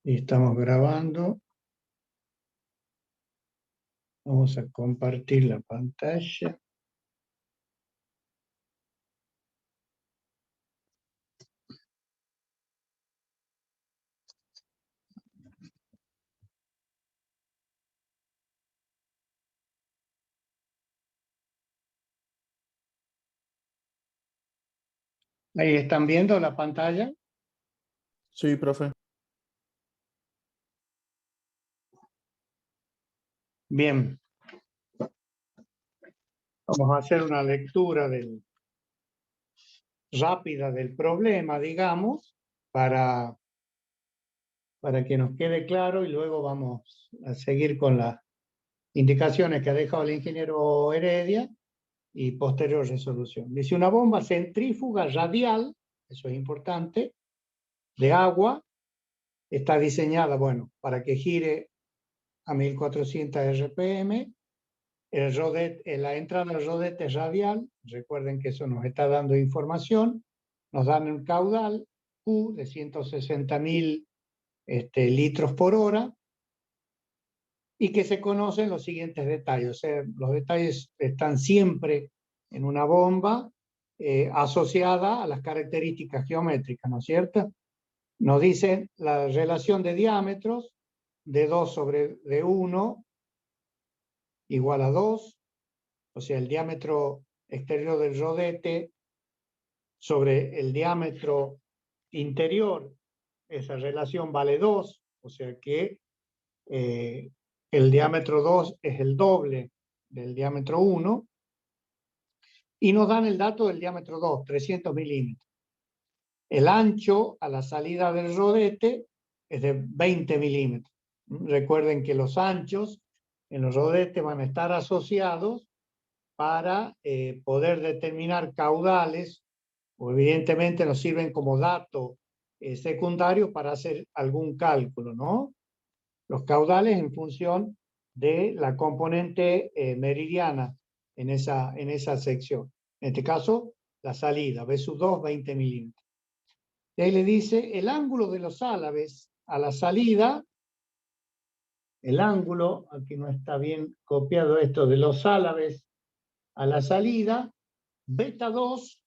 Y estamos grabando. Vamos a compartir la pantalla. Ahí están viendo la pantalla. Sí, profe. Bien. Vamos a hacer una lectura rápida del problema, digamos, para que nos quede claro, y luego vamos a seguir con las indicaciones que ha dejado el ingeniero Heredia y posterior resolución. Dice: una bomba centrífuga radial, eso es importante, de agua, está diseñada, bueno, para que gire a 1400 RPM. La entrada del rodete es radial. Recuerden que eso nos está dando información. Nos dan un caudal Q de 160.000 litros por hora, y que se conocen los siguientes detalles. O sea, los detalles están siempre en una bomba asociada a las características geométricas, ¿no es cierto? Nos dicen la relación de diámetros de 2 sobre de 1 igual a 2, o sea, el diámetro exterior del rodete sobre el diámetro interior, esa relación vale 2, o sea que el diámetro 2 es el doble del diámetro 1, y nos dan el dato del diámetro 2, 300 milímetros. El ancho a la salida del rodete es de 20 milímetros. Recuerden que los anchos en los rodetes van a estar asociados para poder determinar caudales, o evidentemente nos sirven como dato secundario para hacer algún cálculo, ¿no? Los caudales en función de la componente meridiana en esa sección. En este caso, la salida, B sub 2, 20 milímetros. Y ahí le dice el ángulo de los álabes a la salida, el ángulo, aquí no está bien copiado esto, de los álabes a la salida, beta 2,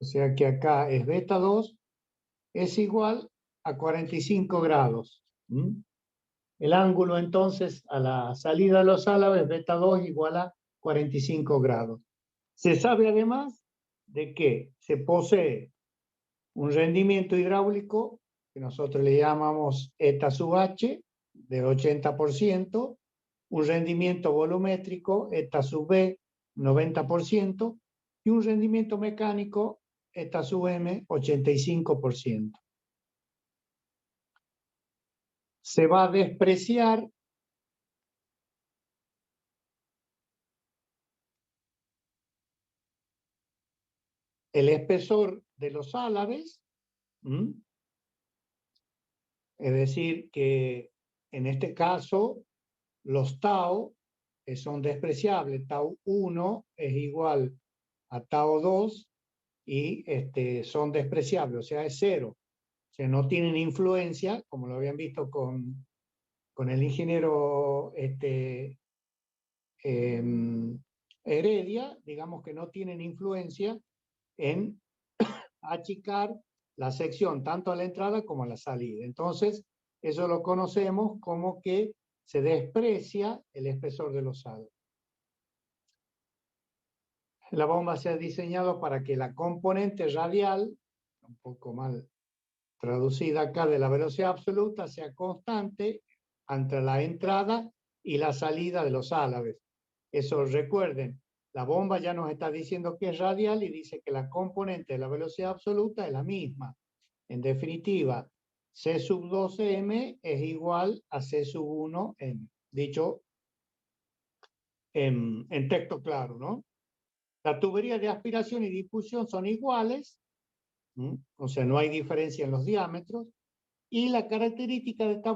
o sea que acá es beta 2, es igual a 45 grados. El ángulo entonces a la salida de los álabes, beta 2, igual a 45 grados. Se sabe además de que se posee un rendimiento hidráulico que nosotros le llamamos eta sub h de 80%, un rendimiento volumétrico eta sub b 90%, y un rendimiento mecánico eta sub m 85%. Se va a despreciar el espesor de los álabes, es decir, que en este caso los tau son despreciables. Tau 1 es igual a tau 2 y son despreciables, o sea, es 0. O sea, no tienen influencia, como lo habían visto con el ingeniero Heredia, digamos que no tienen influencia en achicar la sección tanto a la entrada como a la salida. Entonces, eso lo conocemos como que se desprecia el espesor de los álabes. La bomba se ha diseñado para que la componente radial, un poco mal traducida acá, de la velocidad absoluta sea constante entre la entrada y la salida de los álabes. Eso, recuerden, la bomba ya nos está diciendo que es radial y dice que la componente de la velocidad absoluta es la misma. En definitiva, C sub 12m es igual a C sub 1m. Dicho en texto claro, ¿no? Las tuberías de aspiración y difusión son iguales, o sea, no hay diferencia en los diámetros. Y la característica de esta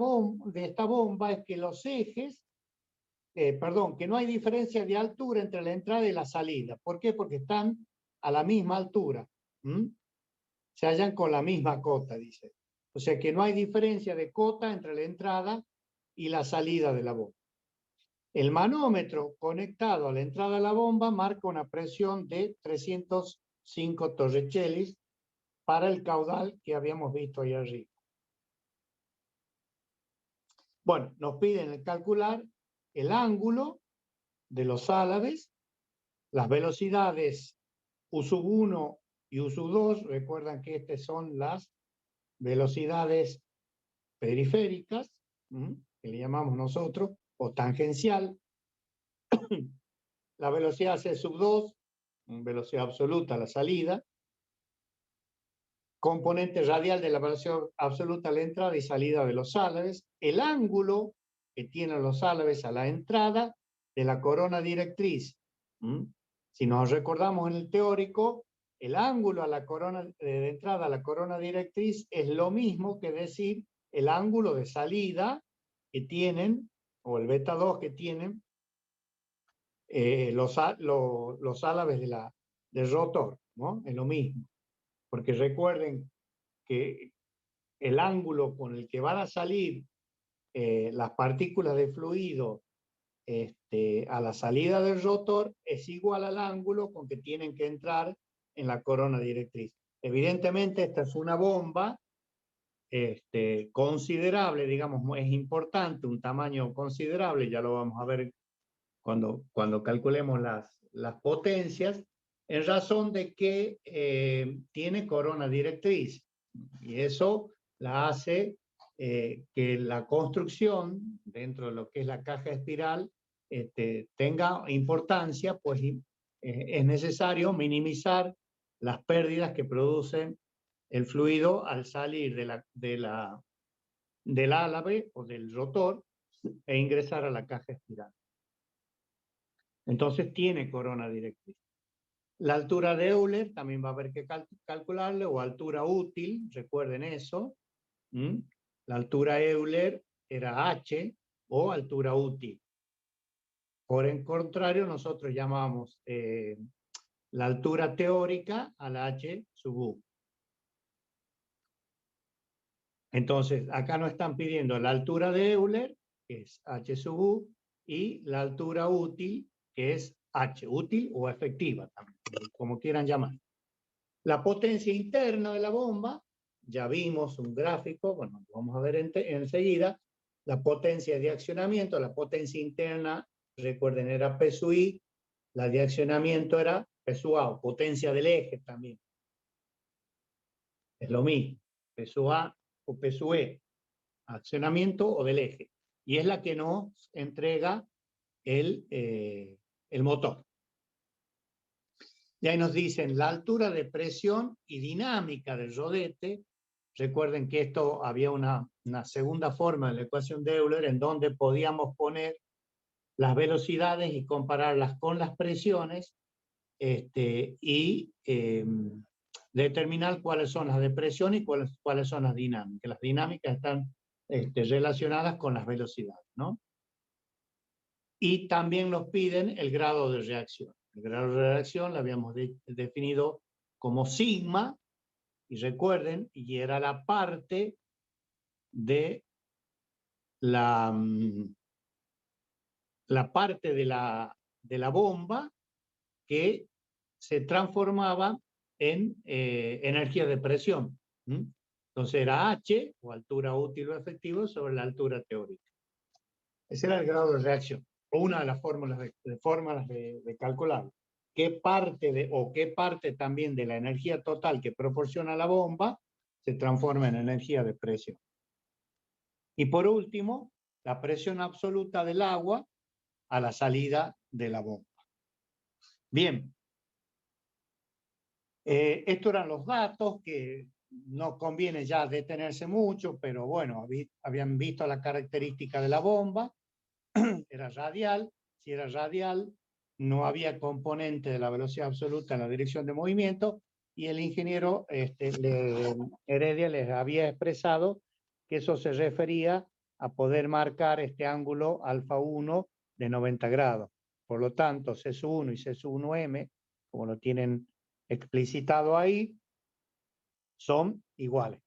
bomba es que los ejes, que no hay diferencia de altura entre la entrada y la salida. ¿Por qué? Porque están a la misma altura. Se hallan con la misma cota, dice. O sea que no hay diferencia de cota entre la entrada y la salida de la bomba. El manómetro conectado a la entrada de la bomba marca una presión de 305 torricellis para el caudal que habíamos visto ahí arriba. Bueno, nos piden calcular el ángulo de los álabes, las velocidades U1 y U2. Recuerdan que estas son las velocidades periféricas, que le llamamos nosotros, o tangencial. La velocidad C2, velocidad absoluta a la salida. Componente radial de la velocidad absoluta a la entrada y salida de los álabes. El ángulo que tienen los álabes a la entrada de la corona directriz. Si nos recordamos en el teórico, el ángulo a la corona de entrada a la corona directriz es lo mismo que decir el ángulo de salida que tienen, o el beta 2 que tienen, los álabes del rotor, ¿no? Es lo mismo. Porque recuerden que el ángulo con el que van a salir las partículas de fluido a la salida del rotor es igual al ángulo con que tienen que entrar en la corona directriz. Evidentemente esta es una bomba considerable, digamos, es importante, un tamaño considerable, ya lo vamos a ver cuando calculemos las potencias, en razón de que tiene corona directriz. Y eso la hace que la construcción dentro de lo que es la caja espiral tenga importancia, pues es necesario minimizar las pérdidas que producen el fluido al salir del álabe o del rotor e ingresar a la caja espiral. Entonces tiene corona directriz. La altura de Euler también va a haber que calcularle, o altura útil, recuerden eso. La altura Euler era H o altura útil. Por el contrario, nosotros llamamos la altura teórica a la H sub U. Entonces, acá nos están pidiendo la altura de Euler, que es H sub U, y la altura útil, que es H, útil o efectiva, también, como quieran llamar. La potencia interna de la bomba, ya vimos un gráfico, bueno, lo vamos a ver enseguida. La potencia de accionamiento, la potencia interna, recuerden, era P sub I, la de accionamiento era P sub A, o potencia del eje también. Es lo mismo, P sub A o P sub E, accionamiento o del eje. Y es la que nos entrega el motor. Y ahí nos dicen la altura de presión y dinámica del rodete. Recuerden que esto había una segunda forma de la ecuación de Euler en donde podíamos poner las velocidades y compararlas con las presiones y determinar cuáles son las de presión y cuáles son las dinámicas. Las dinámicas están relacionadas con las velocidades, ¿no? Y también nos piden el grado de reacción. El grado de reacción lo habíamos definido como sigma, y recuerden, y era la parte de la parte de la bomba que se transformaba en energía de presión. Entonces era H, o altura útil o efectiva, sobre la altura teórica. Ese era el grado de reacción, o una de las fórmulas de calcular. ¿Qué parte también de la energía total que proporciona la bomba se transforma en energía de presión? Y por último, la presión absoluta del agua a la salida de la bomba. Bien. Estos eran los datos que no conviene ya detenerse mucho, pero bueno, habían visto la característica de la bomba. Era radial. Si era radial, no había componente de la velocidad absoluta en la dirección de movimiento, y el ingeniero Heredia les había expresado que eso se refería a poder marcar este ángulo alfa 1 de 90 grados. Por lo tanto, C1 y C1M, como lo tienen explicitado ahí, son iguales.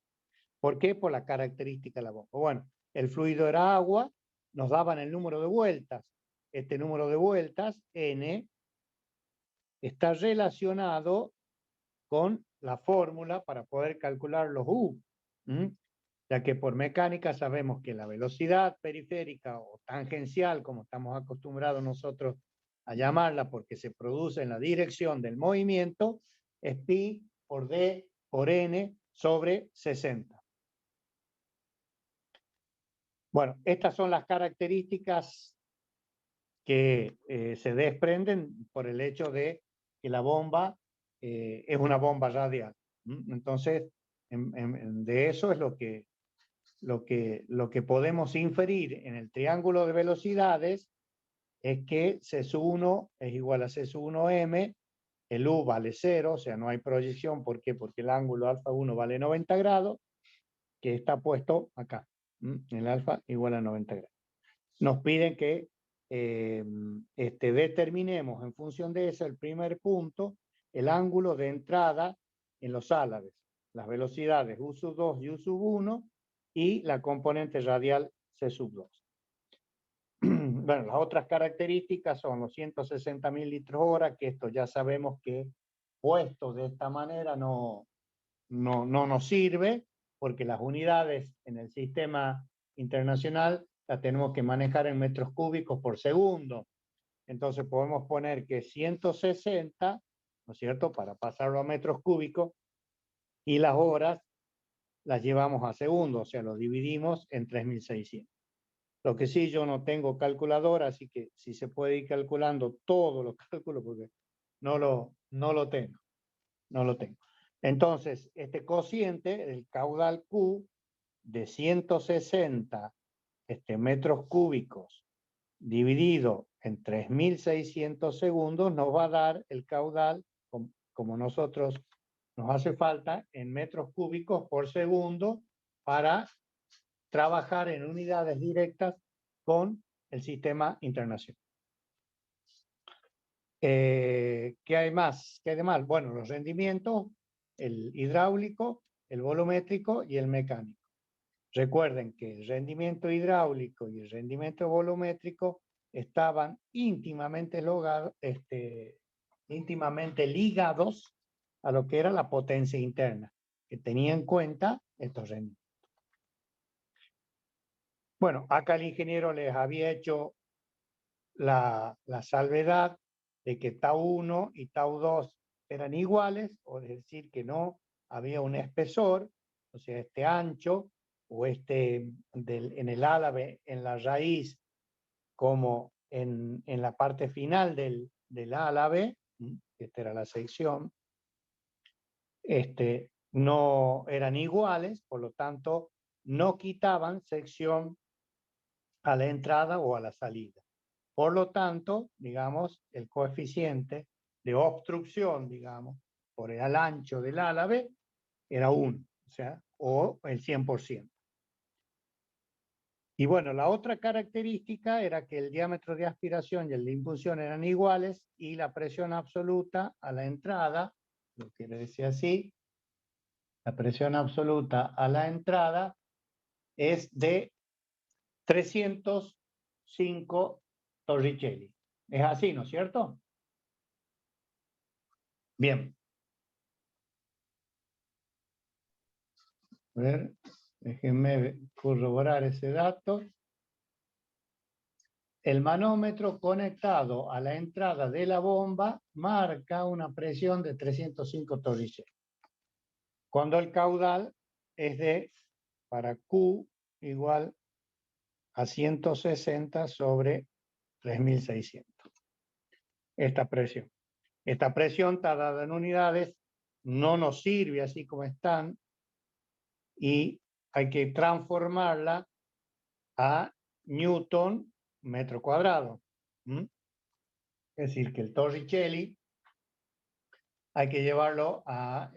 ¿Por qué? Por la característica de la bomba. Bueno, el fluido era agua, nos daban el número de vueltas. Este número de vueltas, N, está relacionado con la fórmula para poder calcular los U. Ya que por mecánica sabemos que la velocidad periférica o tangencial, como estamos acostumbrados nosotros a llamarla, porque se produce en la dirección del movimiento, es pi por d por n sobre 60. Bueno, estas son las características que se desprenden por el hecho de que la bomba es una bomba radial. Entonces, de eso es lo que podemos inferir en el triángulo de velocidades, es que C sub 1 es igual a C sub 1m, el U vale 0, o sea, no hay proyección. ¿Por qué? Porque el ángulo alfa 1 vale 90 grados, que está puesto acá. El alfa igual a 90 grados. Nos piden que determinemos en función de eso, el primer punto, el ángulo de entrada en los álabes, las velocidades U sub 2 y U sub 1 y la componente radial C sub 2. Bueno, las otras características son los 160.000 litros hora, que esto ya sabemos que puesto de esta manera no nos sirve, porque las unidades en el sistema internacional las tenemos que manejar en metros cúbicos por segundo. Entonces podemos poner que 160, ¿no es cierto?, para pasarlo a metros cúbicos, y las horas las llevamos a segundos, o sea, lo dividimos en 3.600. Lo que sí, yo no tengo calculadora, así que si se puede ir calculando todos los cálculos, porque no lo tengo. Entonces, este cociente, el caudal Q, de 160 metros cúbicos dividido en 3.600 segundos, nos va a dar el caudal, como nosotros nos hace falta, en metros cúbicos por segundo para trabajar en unidades directas con el sistema internacional. ¿Qué hay más? ¿Qué hay de mal? Bueno, los rendimientos, el hidráulico, el volumétrico y el mecánico. Recuerden que el rendimiento hidráulico y el rendimiento volumétrico estaban íntimamente ligados a lo que era la potencia interna, que tenía en cuenta estos rendimientos. Bueno, acá el ingeniero les había hecho la salvedad de que tau 1 y tau 2 eran iguales, o es decir, que no había un espesor, o sea, este ancho, o en el álave, en la raíz, como en la parte final del álave, esta era la sección, no eran iguales, por lo tanto, no quitaban sección a la entrada o a la salida. Por lo tanto, digamos, el coeficiente de obstrucción, digamos, por el ancho del álave era 1, o sea, o el 100%. Y bueno, la otra característica era que el diámetro de aspiración y el de impulsión eran iguales y la presión absoluta a la entrada, lo que le decía así, la presión absoluta a la entrada es de 305 torricelli. Es así, ¿no es cierto? Bien. A ver, déjenme corroborar ese dato. El manómetro conectado a la entrada de la bomba marca una presión de 305 torricelli. Cuando el caudal es para Q igual a 160 sobre 3.600. Esta presión. Esta presión está dada en unidades, no nos sirve así como están, y hay que transformarla a Newton metro cuadrado. Es decir, que el Torricelli hay que llevarlo a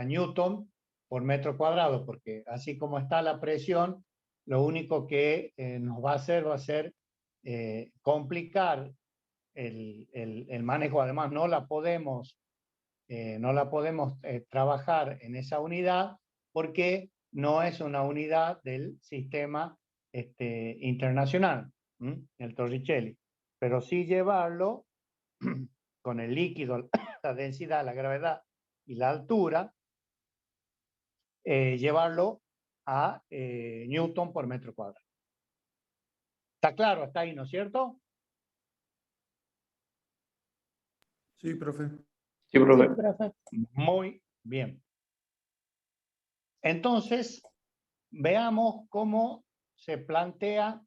Newton por metro cuadrado, porque así como está la presión, lo único que nos va a hacer complicar el manejo. Además, no la podemos trabajar en esa unidad porque no es una unidad del sistema internacional, el Torricelli, pero sí llevarlo con el líquido, la densidad, la gravedad y la altura, llevarlo a Newton por metro cuadrado. ¿Está claro? ¿Está ahí, no es cierto? Sí, profe. Sí, profe. Muy bien. Entonces, veamos cómo se plantea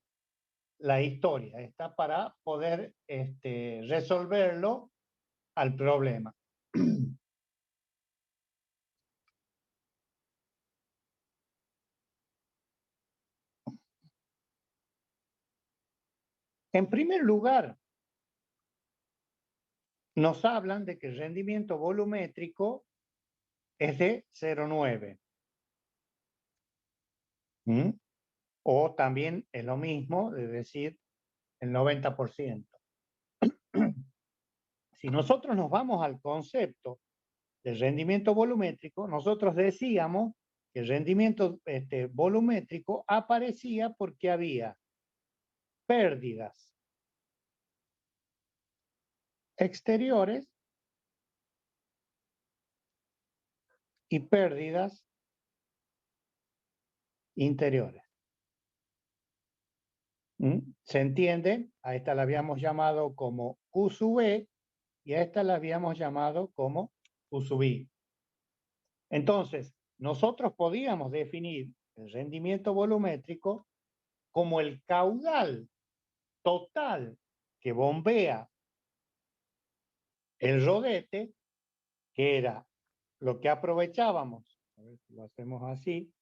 la historia. Está para poder resolverlo al problema. En primer lugar, nos hablan de que el rendimiento volumétrico es de 0,9. O también es lo mismo de decir el 90%. Si nosotros nos vamos al concepto del rendimiento volumétrico, nosotros decíamos que el rendimiento volumétrico aparecía porque había pérdidas exteriores y pérdidas interiores. ¿Se entiende? A esta la habíamos llamado como Q sub E y a esta la habíamos llamado como Q sub I. Entonces, nosotros podíamos definir el rendimiento volumétrico como el caudal total que bombea el rodete, que era lo que aprovechábamos. A ver si lo hacemos así.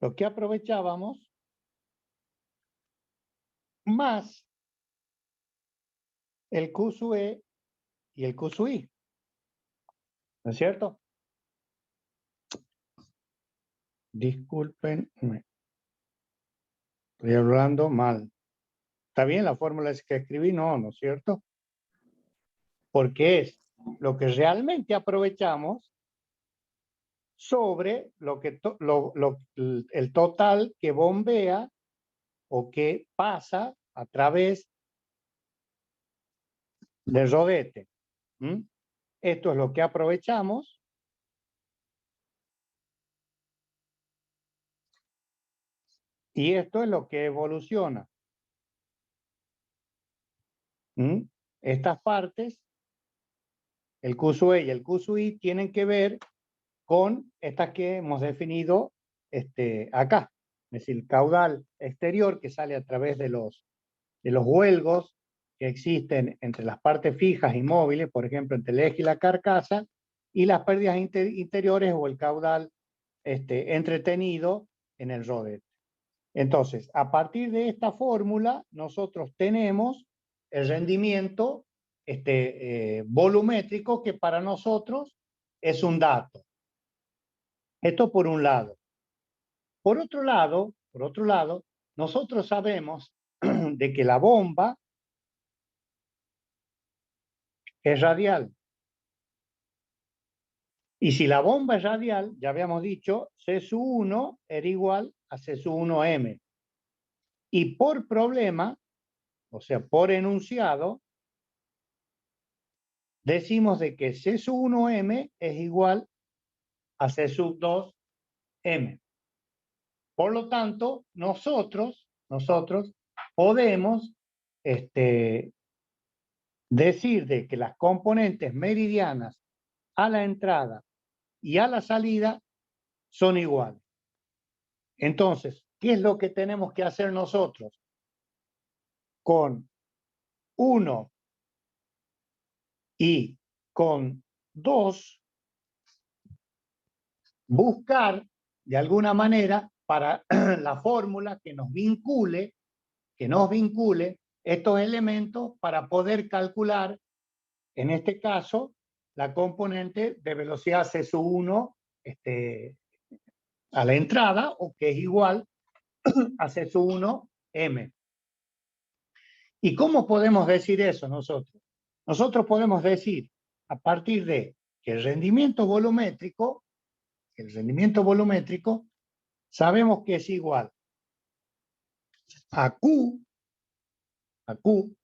Lo que aprovechábamos más el Q sub E y el Q sub I. ¿No es cierto? Discúlpenme. Estoy hablando mal. ¿Está bien la fórmula que escribí? No, ¿no es cierto? Porque es lo que realmente aprovechamos sobre lo que el total que bombea o que pasa a través del rodete. Esto es lo que aprovechamos y esto es lo que evoluciona. Estas partes, el Q sub E y el Q sub I, tienen que ver con estas que hemos definido acá. Es decir, el caudal exterior que sale a través de los huelgos que existen entre las partes fijas y móviles, por ejemplo, entre el eje y la carcasa, y las pérdidas interiores o el caudal entretenido en el rodete. Entonces, a partir de esta fórmula, nosotros tenemos el rendimiento volumétrico que para nosotros es un dato. Esto por un lado. Por otro lado, nosotros sabemos de que la bomba es radial. Y si la bomba es radial, ya habíamos dicho, C sub 1 era igual a C sub 1M. Y por problema, o sea, por enunciado, decimos de que C sub 1M es igual a C sub 2M. Por lo tanto, nosotros podemos decir de que las componentes meridianas a la entrada y a la salida son iguales. Entonces, ¿qué es lo que tenemos que hacer nosotros? Con 1 y con 2, buscar de alguna manera para la fórmula que nos vincule estos elementos para poder calcular, en este caso, la componente de velocidad C sub 1 a la entrada, o que es igual a C1 M. ¿Y cómo podemos decir eso nosotros? Nosotros podemos decir, a partir de que el rendimiento volumétrico, sabemos que es igual a Q,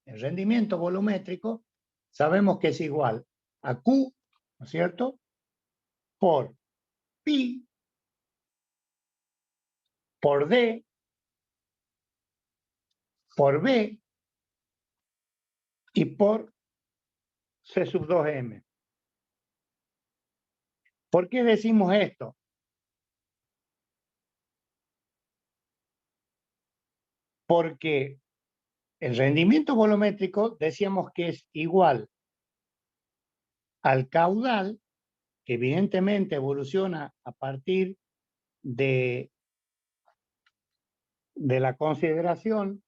el rendimiento volumétrico, sabemos que es igual a Q, ¿no es cierto?, por pi, por D, por B y por C sub 2M. ¿Por qué decimos esto? Porque el rendimiento volumétrico decíamos que es igual al caudal, que evidentemente evoluciona a partir de la consideración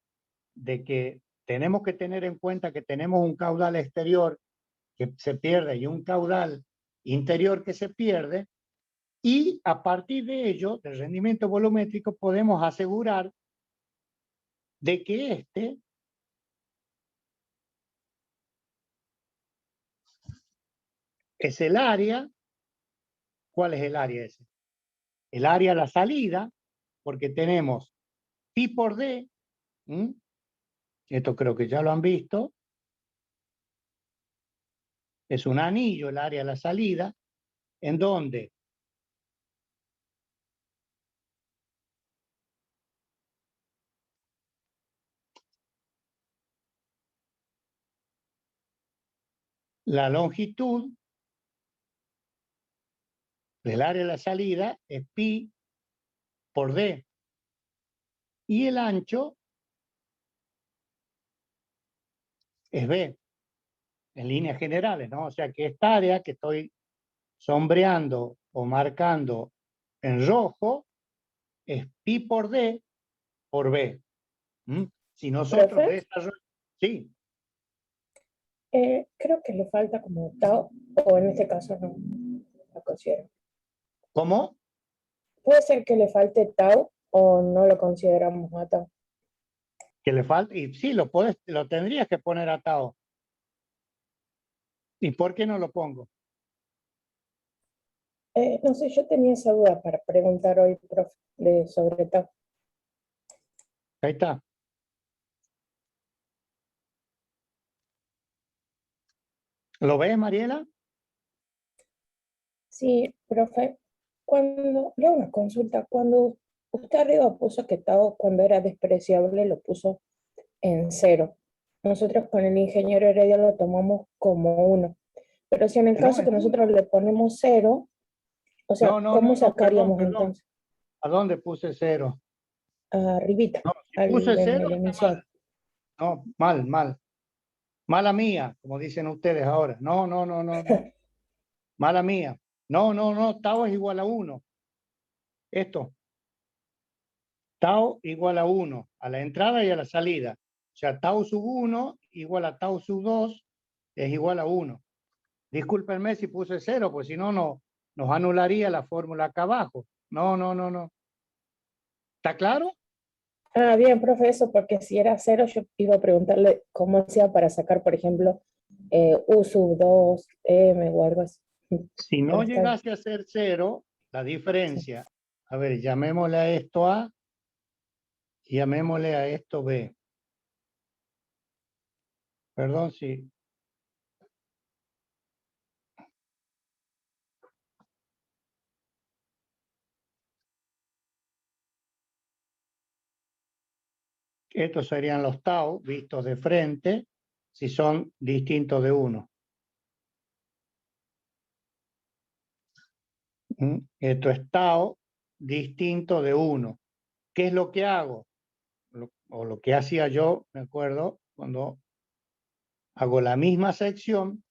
de que tenemos que tener en cuenta que tenemos un caudal exterior que se pierde y un caudal interior que se pierde, y a partir de ello, del rendimiento volumétrico, podemos asegurar de que este es el área. ¿Cuál es el área ese? El área a la salida, porque tenemos pi por D, esto creo que ya lo han visto, es un anillo el área a la salida, en donde la longitud del área a la salida es pi por D, y el ancho es B, en líneas generales, ¿no? O sea que esta área que estoy sombreando o marcando en rojo es pi por D por B. Si nosotros Profe, desarrollamos... Sí, creo que le falta como tau, o en este caso no lo considero. ¿cómo? Puede ser que le falte tau o no lo consideramos a tau. Que le falta, y sí, lo tendrías que poner atado. ¿Y por qué no lo pongo? No sé, yo tenía esa duda para preguntar hoy, profe, sobre tau. Ahí está. ¿Lo ves, Mariela? Sí, profe, cuando le hago una consulta, cuando usted arriba puso que tau cuando era despreciable lo puso en 0. Nosotros con el ingeniero Heredia lo tomamos como 1. Pero si en el No, caso es que nosotros le ponemos 0, o sea, no, ¿cómo no, perdón, sacaríamos perdón. entonces? ¿A dónde puse 0? Arribita, No, si puse en 0 el está mal. inicial. No, mal, mal. Mala mía, como dicen ustedes ahora. No, no, no, no, no. Mala mía. No, no, no. Tau es igual a 1. Esto. Tau igual a 1. A la entrada y a la salida. O sea, tau sub 1 igual a tau sub 2 es igual a 1. Discúlpenme si puse 0, pues si no, nos anularía la fórmula acá abajo. No, no, no, no. ¿Está claro? Ah, bien, profe, eso, porque si era 0, yo iba a preguntarle cómo hacía para sacar, por ejemplo, U sub 2, M o algo así. Si no Pero está bien. llegase a ser 0, la Sí. diferencia, a ver, llamémosle a esto A y llamémosle a esto B. Perdón si... Estos serían los tau vistos de frente si son distintos de 1. Esto es tau distinto de 1. ¿Qué es lo que hago? O lo que hacía yo, me acuerdo, cuando hago la misma sección,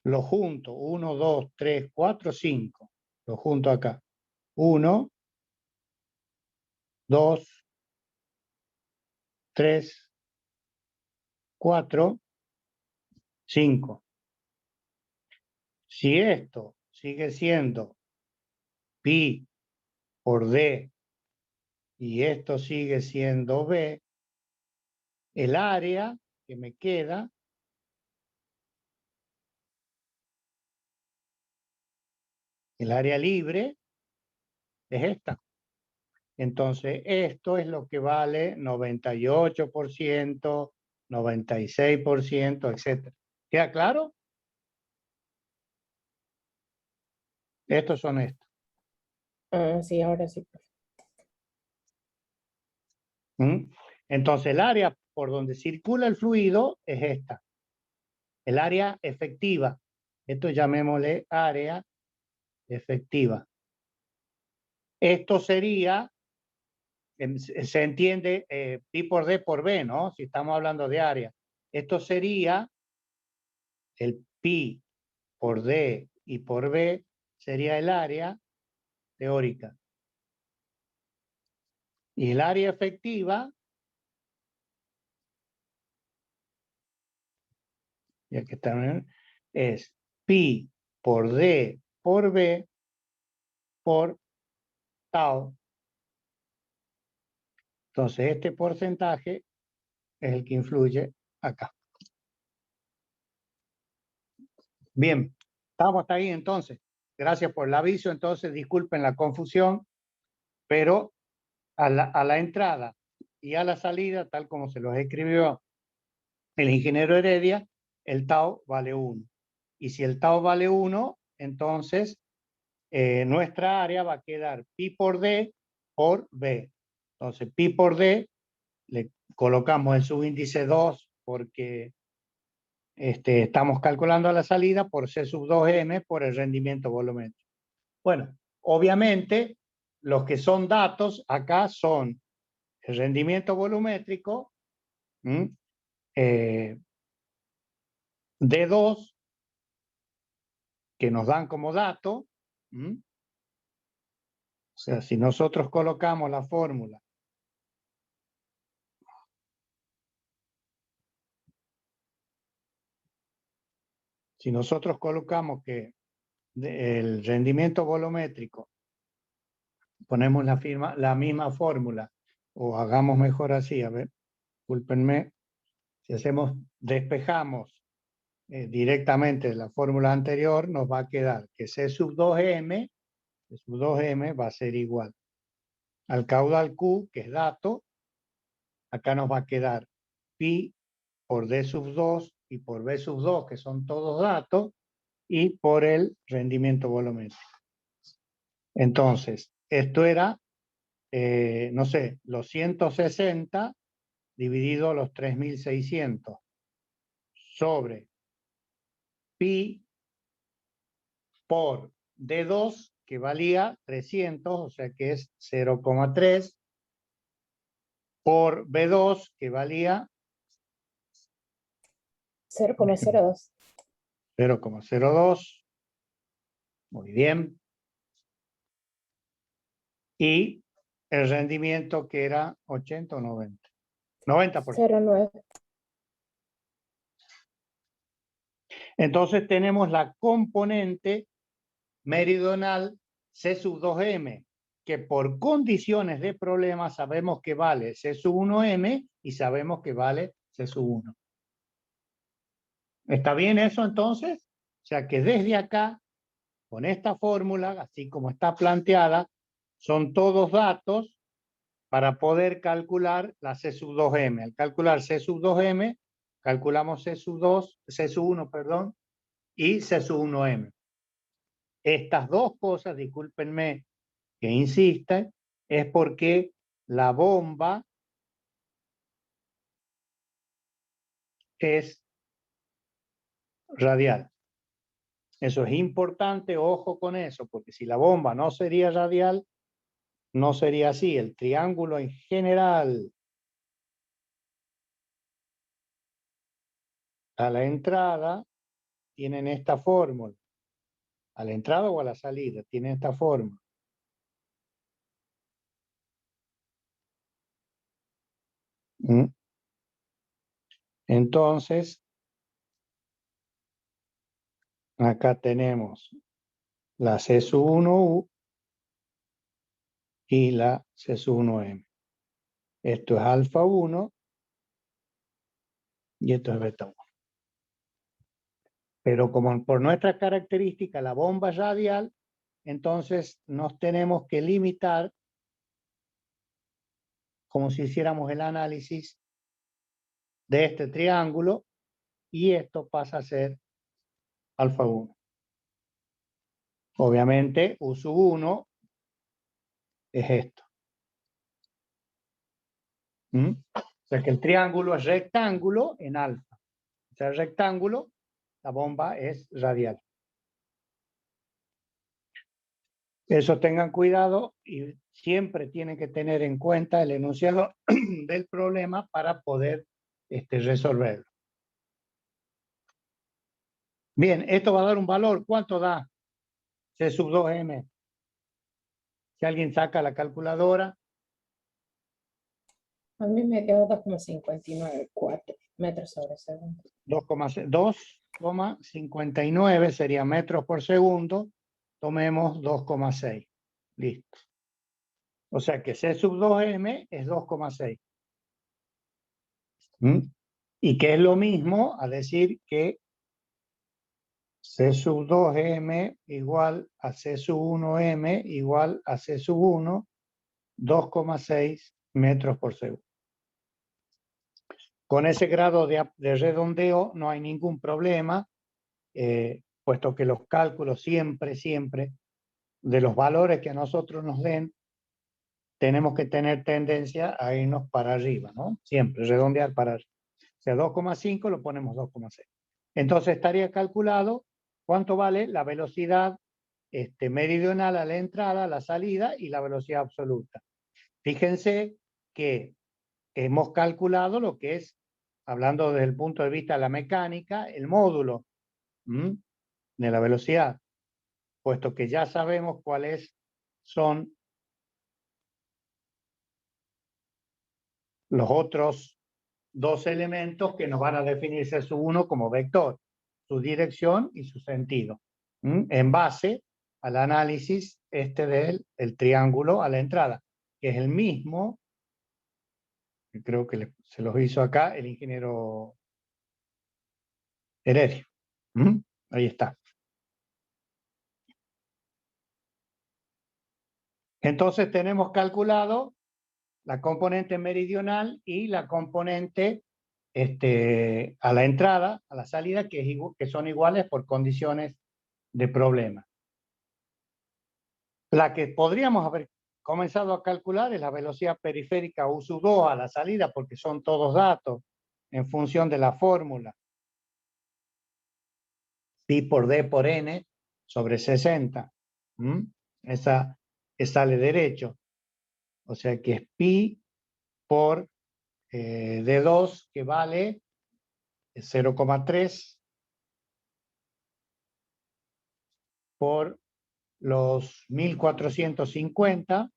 lo junto, 1, 2, 3, 4, 5. Lo junto acá. 1, 2, 3, 4, 5. Si esto sigue siendo pi por D, y esto sigue siendo B, el área que me queda el área libre es esta. Entonces, esto es lo que vale 98%, 96%, etc. ¿Queda claro? Estos son estos. Ah, sí, ahora sí, profe. ¿Mm? Entonces, el área por donde circula el fluido es esta. El área efectiva. Esto llamémosle área efectiva. Esto sería, se entiende, pi por D por B, ¿no? Si estamos hablando de área. Esto sería el pi por D y por B, sería el área teórica. Y el área efectiva, ya que está, es pi por D por B por tau. Entonces, este porcentaje es el que influye acá. Bien, estamos hasta ahí entonces. Gracias por el aviso. Entonces, disculpen la confusión, pero a la entrada y a la salida, tal como se los escribió el ingeniero Heredia, el tau vale 1. Y si el tau vale 1, entonces nuestra área va a quedar pi por D por B. Entonces, pi por D, le colocamos el subíndice 2 porque estamos calculando a la salida por C sub 2M por el rendimiento volumétrico. Bueno, obviamente, los que son datos acá son el rendimiento volumétrico, D2, que nos dan como dato. O sea, si nosotros colocamos la fórmula si nosotros colocamos que el rendimiento volumétrico, ponemos la misma fórmula, o hagamos mejor así, a ver, discúlpenme, si despejamos directamente la fórmula anterior, nos va a quedar que C sub 2M va a ser igual al caudal Q, que es dato. Acá nos va a quedar pi por D sub 2 y por B sub 2, que son todos datos, y por el rendimiento volumétrico. Entonces, esto era, no sé, los 160 dividido los 3600 sobre pi por D2, que valía 300, o sea que es 0,3, por B2, que valía 0,02. 0,02. Muy bien. Y el rendimiento que era 80 o 90. 90%. 0,9. Entonces tenemos la componente meridional C sub 2M, que por condiciones de problema sabemos que vale C sub 1M y sabemos que vale C sub 1. ¿Está bien eso entonces? O sea que desde acá, con esta fórmula, así como está planteada, son todos datos para poder calcular la C sub 2M. Al calcular C sub 2M, calculamos C sub 2, C sub 1, perdón, y C sub 1M. Estas dos cosas, discúlpenme que insista, es porque la bomba es radial. Eso es importante, ojo con eso, porque si la bomba no sería radial, no sería así. El triángulo en general a la entrada tienen esta fórmula. A la entrada o a la salida tienen esta fórmula. Entonces, acá tenemos la C sub 1U y la C sub 1M. Esto es alfa 1 y esto es beta 1. Pero como por nuestra característica la bomba es radial, entonces nos tenemos que limitar como si hiciéramos el análisis de este triángulo y esto pasa a ser alfa 1. Obviamente U sub 1 es esto. O sea que el triángulo es rectángulo en alfa. O sea, el rectángulo, la bomba es radial. Eso tengan cuidado y siempre tienen que tener en cuenta el enunciado del problema para poder resolverlo. Bien, esto va a dar un valor. ¿Cuánto da? C sub 2M. Si alguien saca la calculadora. A mí me dio 2,594 metros sobre segundo. 2,59 sería metros por segundo. Tomemos 2,6. Listo. O sea que C sub 2M es 2,6. Y que es lo mismo a decir que C sub 2M igual a C sub 1M igual a C sub 1, 2,6 metros por segundo. Con ese grado de redondeo no hay ningún problema, puesto que los cálculos siempre de los valores que a nosotros nos den, tenemos que tener tendencia a irnos para arriba, ¿no? Siempre, redondear para arriba. O sea, 2,5 lo ponemos 2,6. Entonces estaría calculado cuánto vale la velocidad meridional a la entrada, a la salida y la velocidad absoluta. Fíjense que hemos calculado lo que es, hablando desde el punto de vista de la mecánica, el módulo de la velocidad, puesto que ya sabemos cuáles son los otros dos elementos que nos van a definir C sub 1 como vector, su dirección y su sentido, en base al análisis del triángulo a la entrada, que es el mismo, que creo que se los hizo acá el ingeniero Heredia. Ahí está. Entonces tenemos calculado la componente meridional y la componente a la entrada, a la salida, que son iguales por condiciones de problema. La que podríamos haber comenzado a calcular es la velocidad periférica U sub 2 a la salida, porque son todos datos en función de la fórmula pi por d por n sobre 60. Esa que sale derecho. O sea que es pi por D2, que vale 0,3 por los 1450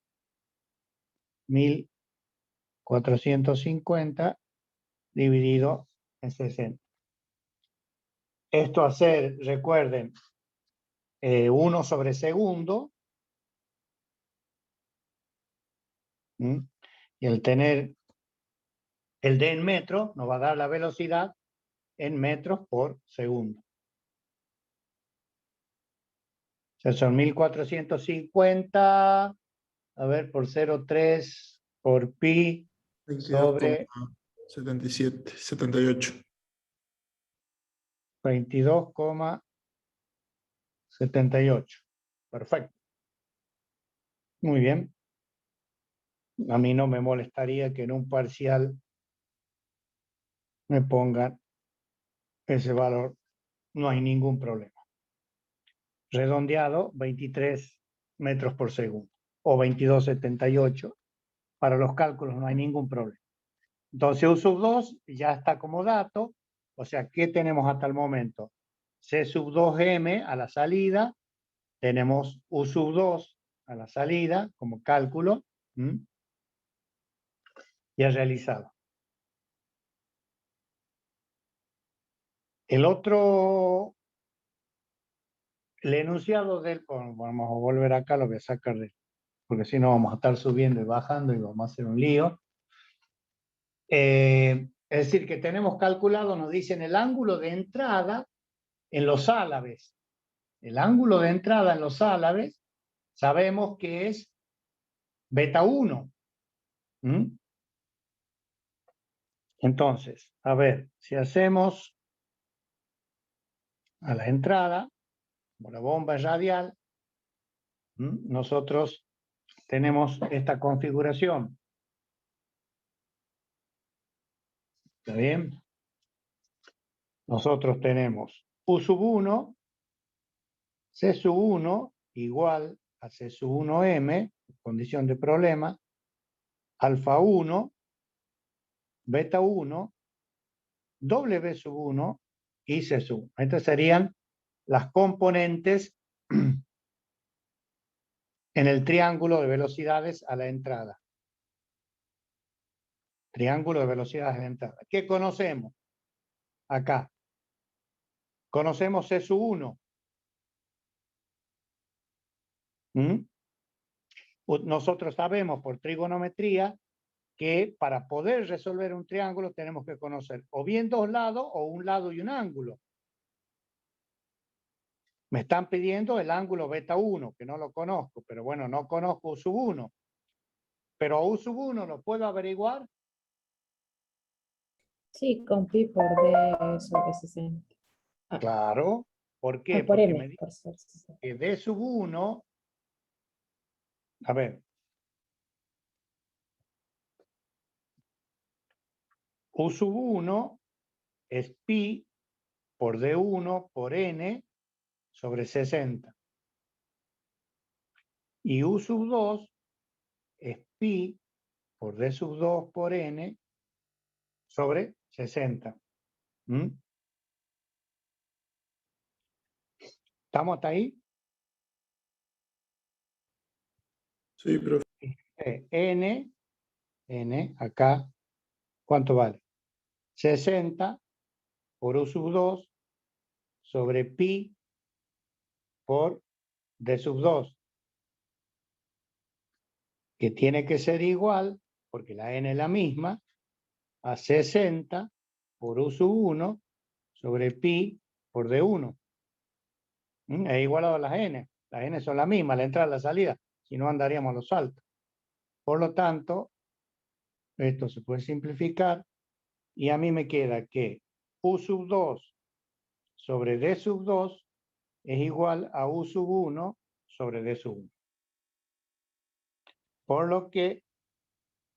dividido en 60. Esto a ser, recuerden, 1 sobre segundo. Y el tener el D en metros nos va a dar la velocidad en metros por segundo. O sea, son 1450, a ver, por 0,3 por pi sobre 78. 22,78. Perfecto. Muy bien. A mí no me molestaría que en un parcial me pongan ese valor. No hay ningún problema. Redondeado, 23 metros por segundo o 22,78. Para los cálculos no hay ningún problema. Entonces U sub 2 ya está como dato. O sea, ¿qué tenemos hasta el momento? C sub 2M a la salida. Tenemos U sub 2 a la salida como cálculo. Ya realizado. El otro, el enunciado del, vamos a volver acá, lo voy a sacar de porque si no vamos a estar subiendo y bajando y vamos a hacer un lío. Es decir, que tenemos calculado, nos dicen el ángulo de entrada en los álabes. El ángulo de entrada en los álabes sabemos que es beta 1. Entonces, a ver, si hacemos a la entrada, como la bomba es radial, nosotros tenemos esta configuración. ¿Está bien? Nosotros tenemos U sub 1, C sub 1 igual a C sub 1M, condición de problema, alfa 1, beta 1, W sub 1 y C sub 1. Estas serían las componentes en el triángulo de velocidades a la entrada. Triángulo de velocidades a la entrada. ¿Qué conocemos? Acá. Conocemos C sub 1. Nosotros sabemos por trigonometría que para poder resolver un triángulo tenemos que conocer o bien dos lados o un lado y un ángulo. Me están pidiendo el ángulo beta 1, que no lo conozco, pero bueno, no conozco U sub 1. Pero U sub 1 lo puedo averiguar. Sí, con pi por d sobre 60. Claro. ¿Por qué? Por Porque m, me dice por sobre 60. que D sub 1, a ver, U sub 1 es pi por D1 por n sobre 60. Y U sub 2 es pi por D sub 2 por n sobre 60. ¿Estamos hasta ahí? Sí, profe. N, acá, ¿cuánto vale? 60 por U sub 2 sobre pi por D sub 2, que tiene que ser igual, porque la n es la misma, a 60 por U sub 1 sobre pi por D1. Es igualado a las n. Las n son las mismas, la entrada y la salida, si no andaríamos a los saltos. Por lo tanto, esto se puede simplificar y a mí me queda que U sub 2 sobre D sub 2 es igual a U sub 1 sobre D sub 1. Por lo que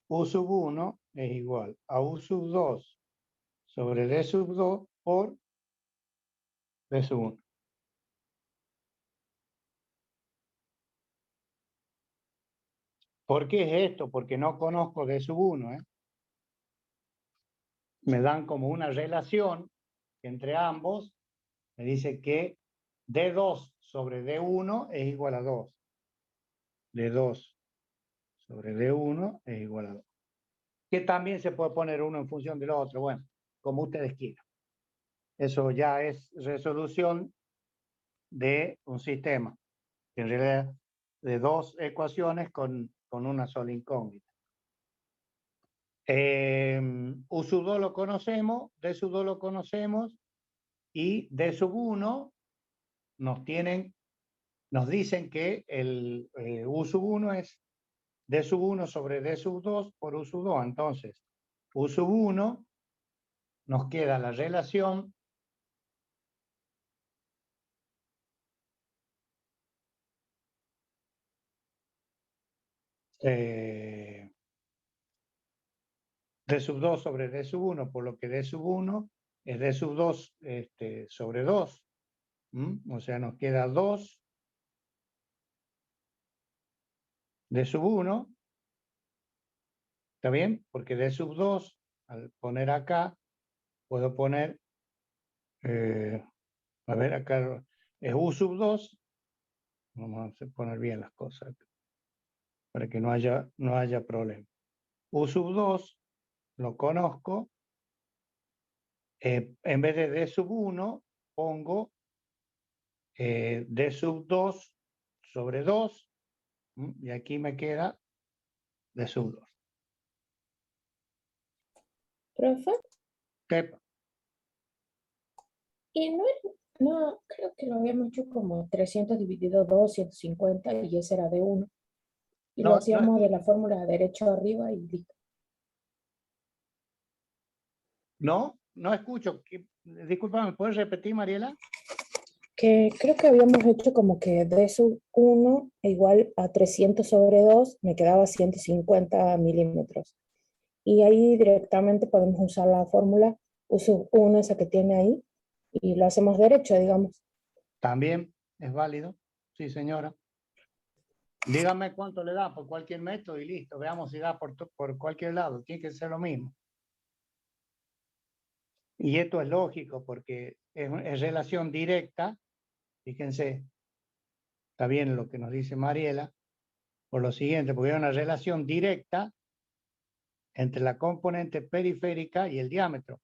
U sub 1 es igual a U sub 2 sobre D sub 2 por D sub 1. ¿Por qué es esto? Porque no conozco D sub 1. Me dan como una relación entre ambos. Me dice que D2 sobre D1 es igual a 2. D2 sobre D1 es igual a 2. Que también se puede poner uno en función del otro. Bueno, como ustedes quieran. Eso ya es resolución de un sistema. En realidad, de dos ecuaciones con una sola incógnita. U sub 2 lo conocemos, D sub 2 lo conocemos y D sub 1 nos dicen que el U sub 1 es D sub 1 sobre D sub 2 por U sub 2. Entonces, U sub 1 nos queda la relación D sub 2 sobre D sub 1, por lo que D sub 1 es D sub 2 sobre 2. O sea, nos queda 2 D sub 1. ¿Está bien? Porque D sub 2, al poner acá, puedo poner, a ver, acá es U sub 2. Vamos a poner bien las cosas para que no haya problema. U sub 2 lo conozco. En vez de D sub 1, pongo D sub 2 sobre 2 Y aquí me queda D sub 2. Profe, ¿Qué? y no, creo que lo habíamos hecho como 300 dividido 2, 150, y ese era de 1. Y lo No, no, hacíamos de la fórmula derecho arriba y listo. no escucho. Disculpa, ¿me puedes repetir, Mariela? Que creo que habíamos hecho como que D sub 1 igual a 300 sobre 2, me quedaba 150 milímetros. Y ahí directamente podemos usar la fórmula U sub 1, esa que tiene ahí, y lo hacemos derecho, digamos. También es válido. Sí, señora. Dígame cuánto le da por cualquier método y listo. Veamos si da por cualquier lado. Tiene que ser lo mismo. Y esto es lógico porque es relación directa. Fíjense, está bien lo que nos dice Mariela. Por lo siguiente, porque hay una relación directa entre la componente periférica y el diámetro.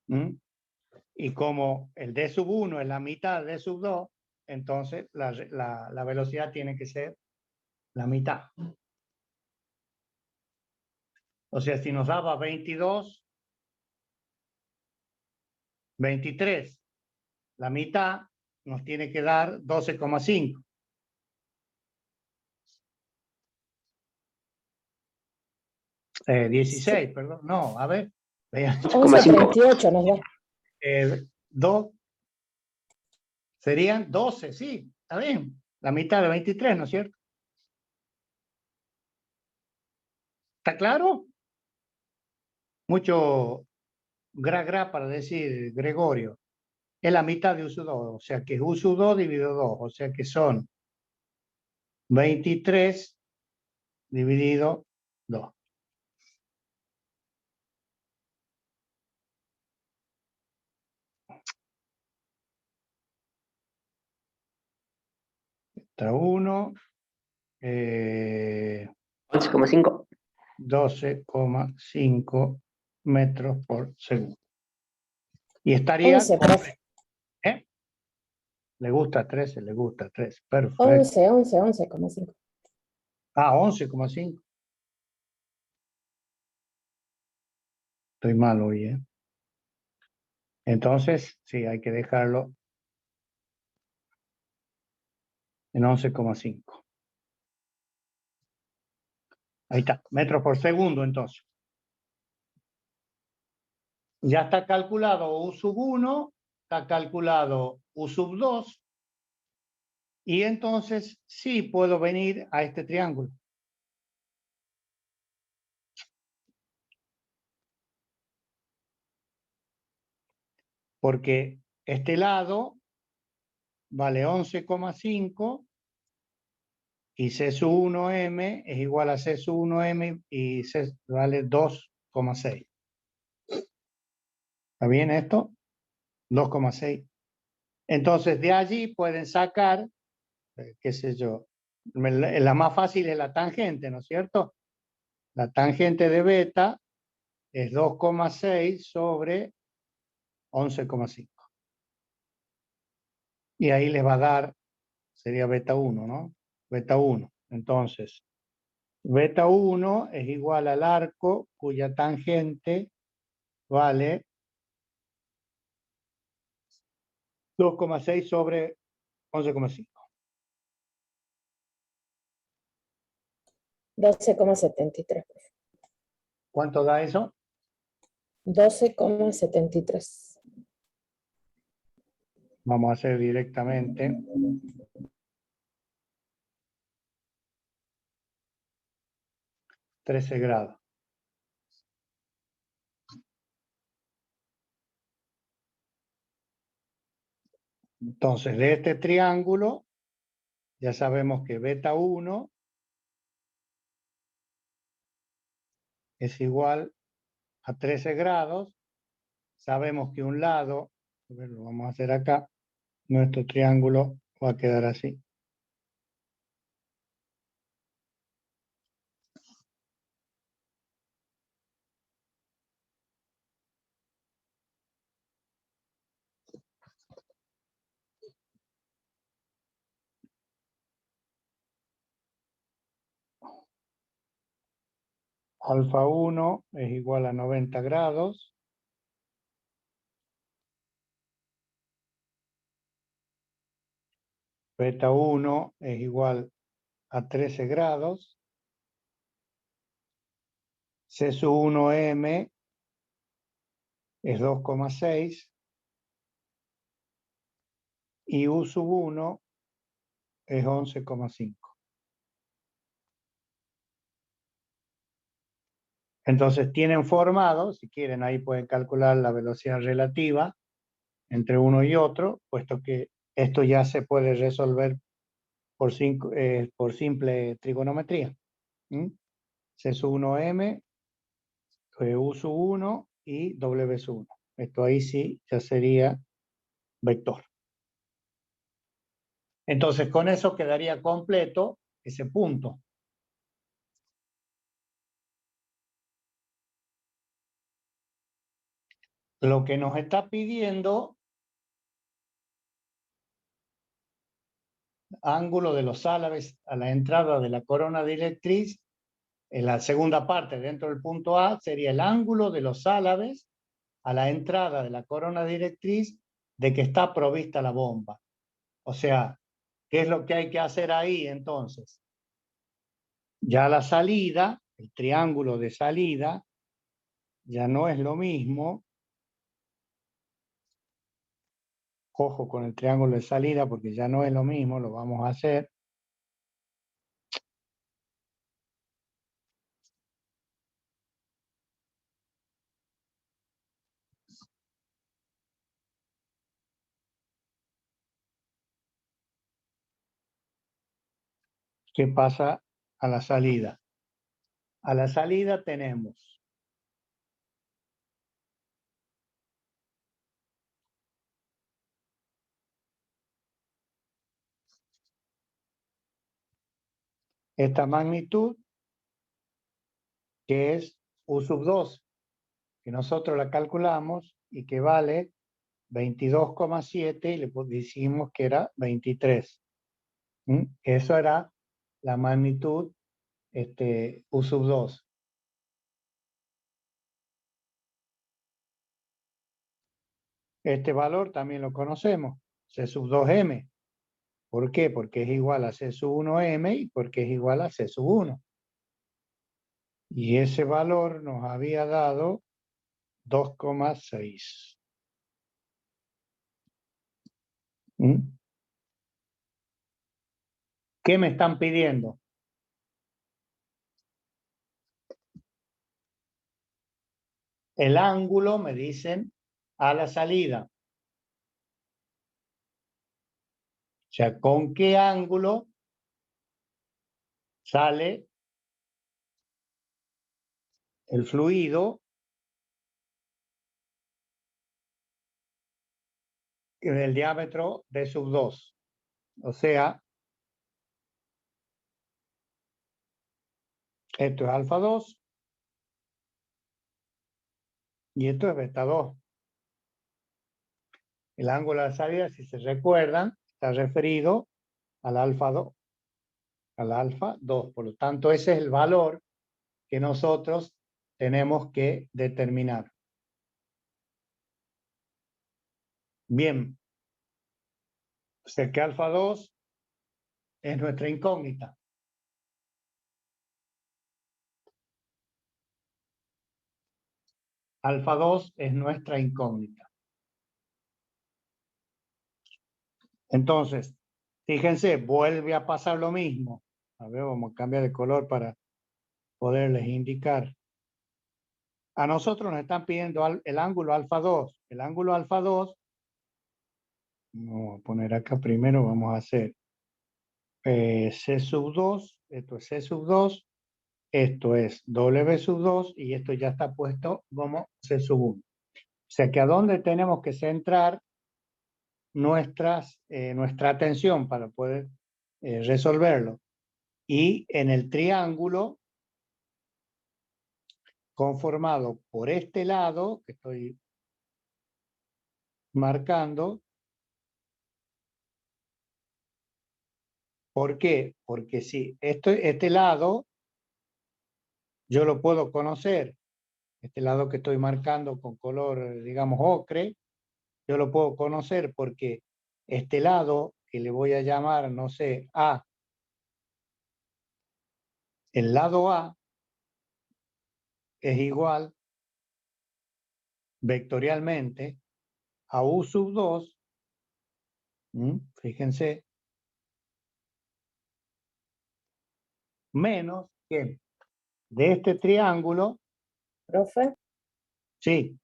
¿Mm? Y como el D sub 1 es la mitad de D sub 2, entonces la velocidad tiene que ser la mitad. O sea, si nos daba 22, 23, la mitad nos tiene que dar 12,5. Sí, 16, perdón. No, a ver. Vean. 11,38 nos da. 2 serían 12, sí, está bien. La mitad de 23, ¿no es cierto? ¿Está claro? Mucho gra para decir Gregorio. Es la mitad de U sub 2, o sea que U sub 2 dividido 2, o sea que son 23 dividido 2. Está 1, 11,5. 12,5 metros por segundo. Y estaría... 11, profe. ¿Eh? Le gusta 13, le gusta 13. Perfecto. 11,5. Ah, 11,5. Estoy mal hoy, ¿eh? Entonces, sí, hay que dejarlo en 11,5. Ahí está, metros por segundo, entonces. Ya está calculado U sub 1, está calculado U sub 2, y entonces sí puedo venir a este triángulo. Porque este lado vale 11,5 y C sub 1M es igual a C sub 1M y C vale 2,6. ¿Está bien esto? 2,6. Entonces de allí pueden sacar, qué sé yo, la más fácil es la tangente, ¿no es cierto? La tangente de beta es 2,6 sobre 11,5. Y ahí les va a dar, sería beta 1, ¿no? Beta 1. Entonces, beta 1 es igual al arco cuya tangente vale 2,6 sobre 11,5. 12,73. ¿Cuánto da eso? 12,73. Vamos a hacer directamente. $13. Entonces, de este triángulo, ya sabemos que beta 1 es igual a 13 grados. Sabemos que un lado, a ver, lo vamos a hacer acá, nuestro triángulo va a quedar así. Alfa 1 es igual a 90 grados. Beta 1 es igual a 13 grados. C sub 1M es 2,6. Y U sub 1 es 11,5. Entonces tienen formado, si quieren ahí pueden calcular la velocidad relativa entre uno y otro, puesto que esto ya se puede resolver por simple trigonometría. C sub 1M, U sub 1 y W sub 1. Esto ahí sí ya sería vector. Entonces con eso quedaría completo ese punto. Lo que nos está pidiendo ángulo de los álabes a la entrada de la corona directriz, en la segunda parte dentro del punto A sería el ángulo de los álabes a la entrada de la corona directriz de que está provista la bomba. O sea, ¿qué es lo que hay que hacer ahí entonces? Ya la salida, el triángulo de salida, ya no es lo mismo. Ojo con el triángulo de salida porque ya no es lo mismo, lo vamos a hacer. ¿Qué pasa a la salida? A la salida tenemos esta magnitud, que es U sub 2, que nosotros la calculamos y que vale 22,7 y le decimos que era 23. Eso era la magnitud U sub 2. Este valor también lo conocemos, C sub 2M. ¿Por qué? Porque es igual a C sub 1M y porque es igual a C sub 1. Y ese valor nos había dado 2,6. ¿Qué me están pidiendo? El ángulo, me dicen, a la salida. O sea, ¿con qué ángulo sale el fluido del diámetro de sub 2? O sea, esto es alfa 2 y esto es beta 2. El ángulo de la salida, si se recuerdan, está referido al alfa 2. Al alfa 2. Por lo tanto, ese es el valor que nosotros tenemos que determinar. Bien. O sea que alfa 2 es nuestra incógnita. Alfa 2 es nuestra incógnita. Entonces, fíjense, vuelve a pasar lo mismo. A ver, vamos a cambiar de color para poderles indicar. A nosotros nos están pidiendo el ángulo alfa 2. El ángulo alfa 2, vamos a poner acá primero, vamos a hacer C sub 2, esto es C sub 2, esto es W sub 2 y esto ya está puesto como C sub 1. O sea que a dónde tenemos que centrar nuestra atención para poder resolverlo. Y en el triángulo conformado por este lado que estoy marcando. ¿Por qué? Porque si este lado yo lo puedo conocer, este lado que estoy marcando con color, digamos, ocre, yo lo puedo conocer porque este lado que le voy a llamar, no sé, A, el lado A es igual vectorialmente a U sub 2, fíjense, menos que de este triángulo, Profe, sí,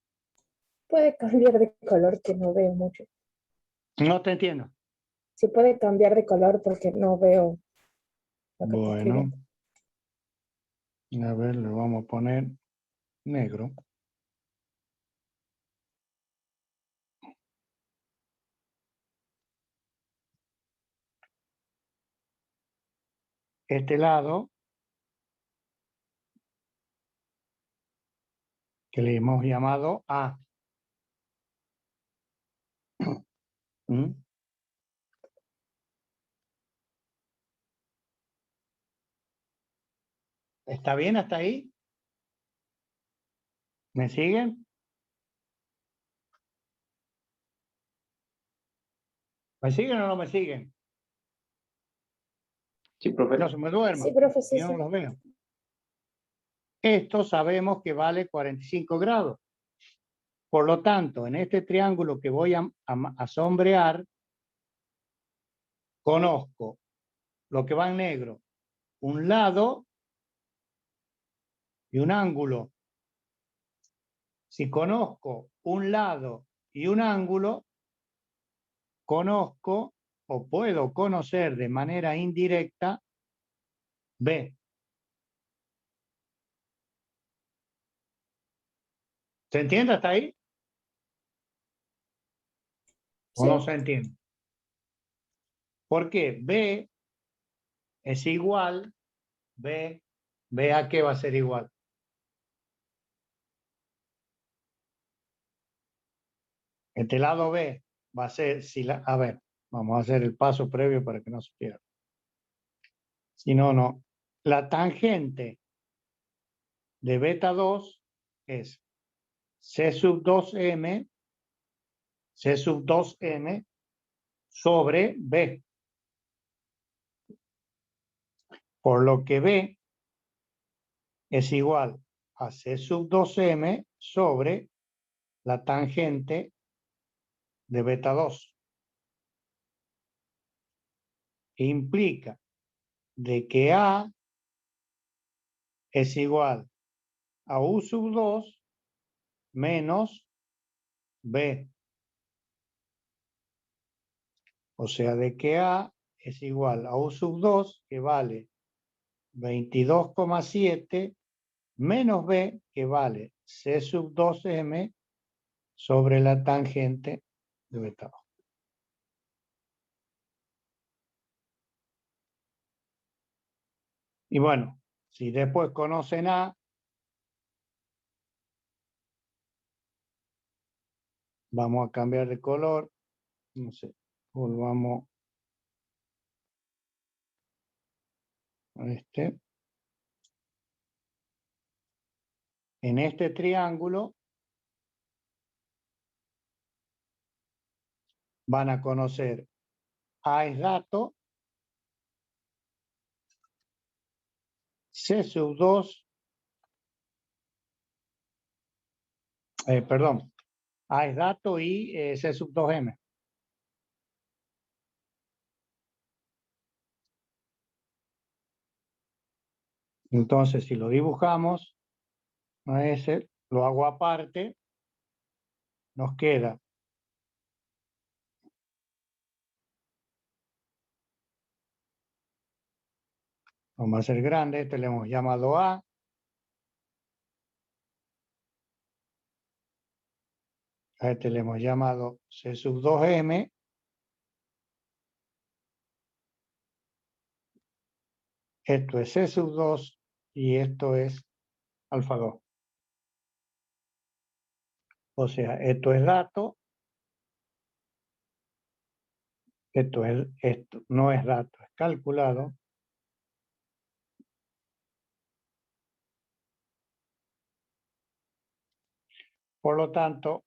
puede cambiar de color que no veo mucho. no te entiendo. Sí puede cambiar de color porque no veo lo que está Bueno, escribiendo. a ver, le vamos a poner negro. Este lado, que le hemos llamado A. ¿Mm? ¿Está bien hasta ahí? ¿Me siguen? ¿Me siguen o no me siguen? Sí, profe. No se me duerman, Sí, profe, sí, yo no sí. los veo. Esto sabemos que vale 45 grados. Por lo tanto, en este triángulo que voy a sombrear, conozco lo que va en negro, un lado y un ángulo. Si conozco un lado y un ángulo, conozco o puedo conocer de manera indirecta B. ¿Se entiende hasta ahí? ¿O no Sí, se entiende? Porque B es igual, B a qué va a ser igual. Este lado B va a ser, a ver, vamos a hacer el paso previo para que no se pierda. Si no, no. La tangente de beta 2 es C sub 2M, C sub 2M sobre B. Por lo que B es igual a C sub 2M sobre la tangente de beta 2. Implica de que A es igual a U sub 2 menos B. O sea, de que A es igual a U sub 2, que vale 22,7, menos B, que vale C sub 2M sobre la tangente de beta 2. Y bueno, si después conocen A, vamos a cambiar de color. No sé, volvamos a este. En este triángulo van a conocer A es dato, C sub 2, perdón, A es dato y C sub 2M. Entonces, si lo dibujamos, a ese lo hago aparte, nos queda, vamos a hacer grande, este le hemos llamado A este le hemos llamado C sub 2M, esto es C sub 2 y esto es alfa 2. O sea, esto es dato, esto no es dato, es calculado. Por lo tanto,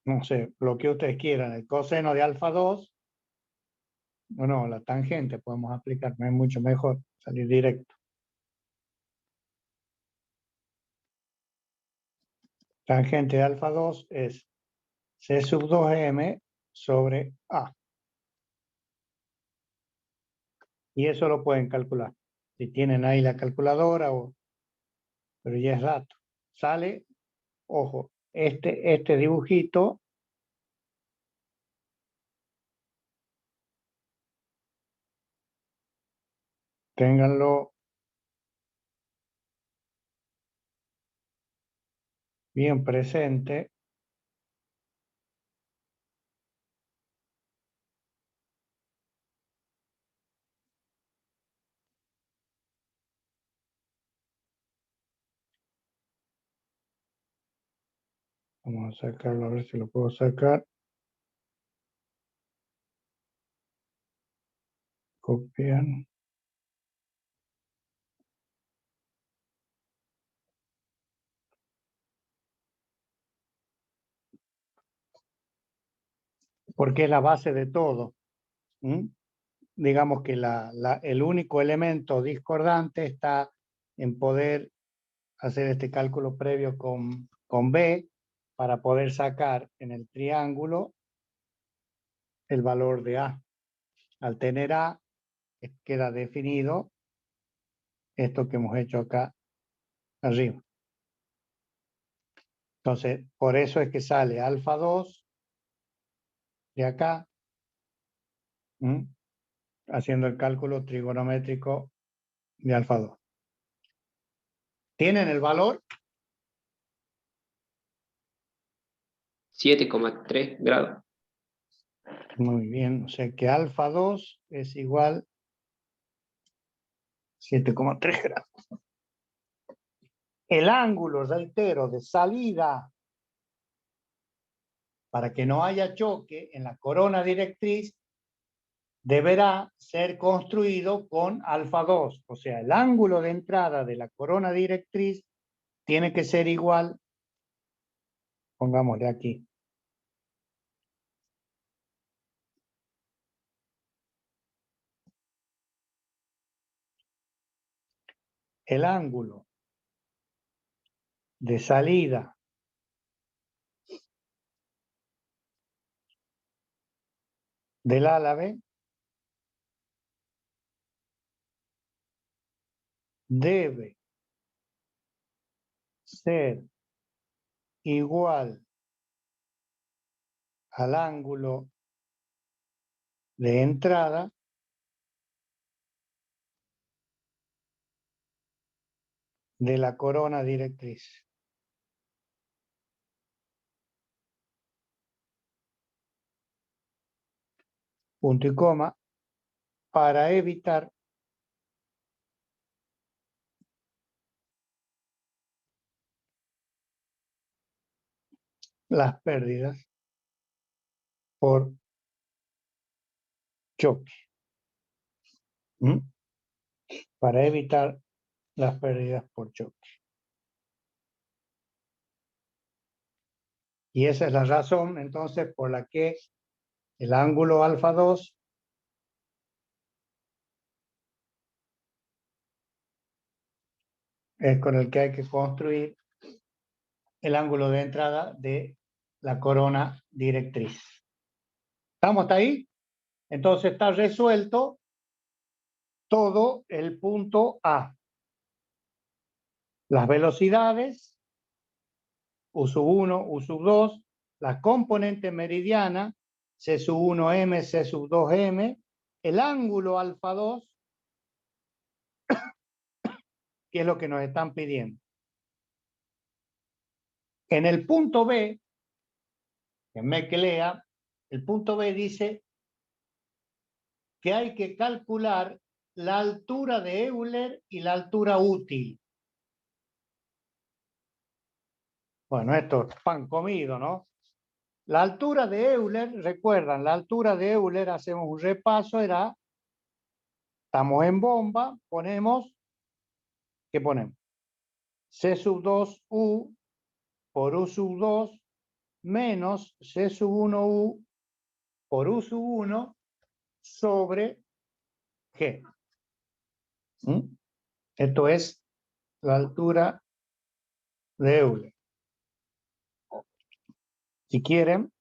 no sé, lo que ustedes quieran, el coseno de alfa 2, o no, la tangente podemos aplicar, es mucho mejor salir directo. Tangente de alfa 2 es C sub 2m sobre A. Y eso lo pueden calcular. Si tienen ahí la calculadora, pero ya es dato. Sale, ojo, este dibujito ténganlo bien presente. Vamos a sacarlo, a ver si lo puedo sacar. Copiar. Porque es la base de todo. Digamos que el único elemento discordante está en poder hacer este cálculo previo con B para poder sacar en el triángulo el valor de A. Al tener A, queda definido esto que hemos hecho acá arriba. Entonces, por eso es que sale alfa 2 de acá, haciendo el cálculo trigonométrico de alfa 2. ¿Tienen el valor? 7,3 grados. Muy bien, o sea que alfa 2 es igual a 7,3 grados. El ángulo, reitero, de salida para que no haya choque en la corona directriz deberá ser construido con alfa 2. O sea, el ángulo de entrada de la corona directriz tiene que ser igual, pongámosle aquí, el ángulo de salida del álave debe ser igual al ángulo de entrada de la corona directriz. Punto y coma, para evitar las pérdidas por choque. Para evitar las pérdidas por choque. Y esa es la razón, entonces, por la que el ángulo alfa 2 es con el que hay que construir el ángulo de entrada de la corona directriz. ¿Estamos hasta ahí? Entonces está resuelto todo el punto A. Las velocidades, U sub 1, U sub 2, la componente meridiana, C sub 1M, C sub 2M, el ángulo alfa 2, que es lo que nos están pidiendo. En el punto B, que me que lea, el punto B dice que hay que calcular la altura de Euler y la altura útil. Bueno, esto es pan comido, ¿no? La altura de Euler, recuerdan, la altura de Euler, hacemos un repaso, era, estamos en bomba, ponemos, ¿qué ponemos? C sub 2U por U sub 2 menos C sub 1U por U sub 1 sobre G. Esto es la altura de Euler. Si quieren,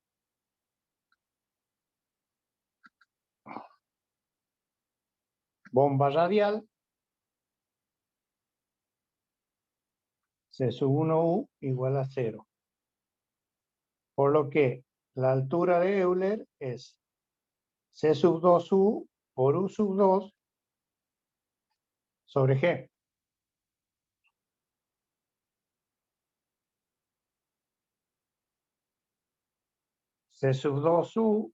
bomba radial, C sub 1U igual a 0. Por lo que la altura de Euler es C sub 2U por U sub 2 sobre G. C sub 2U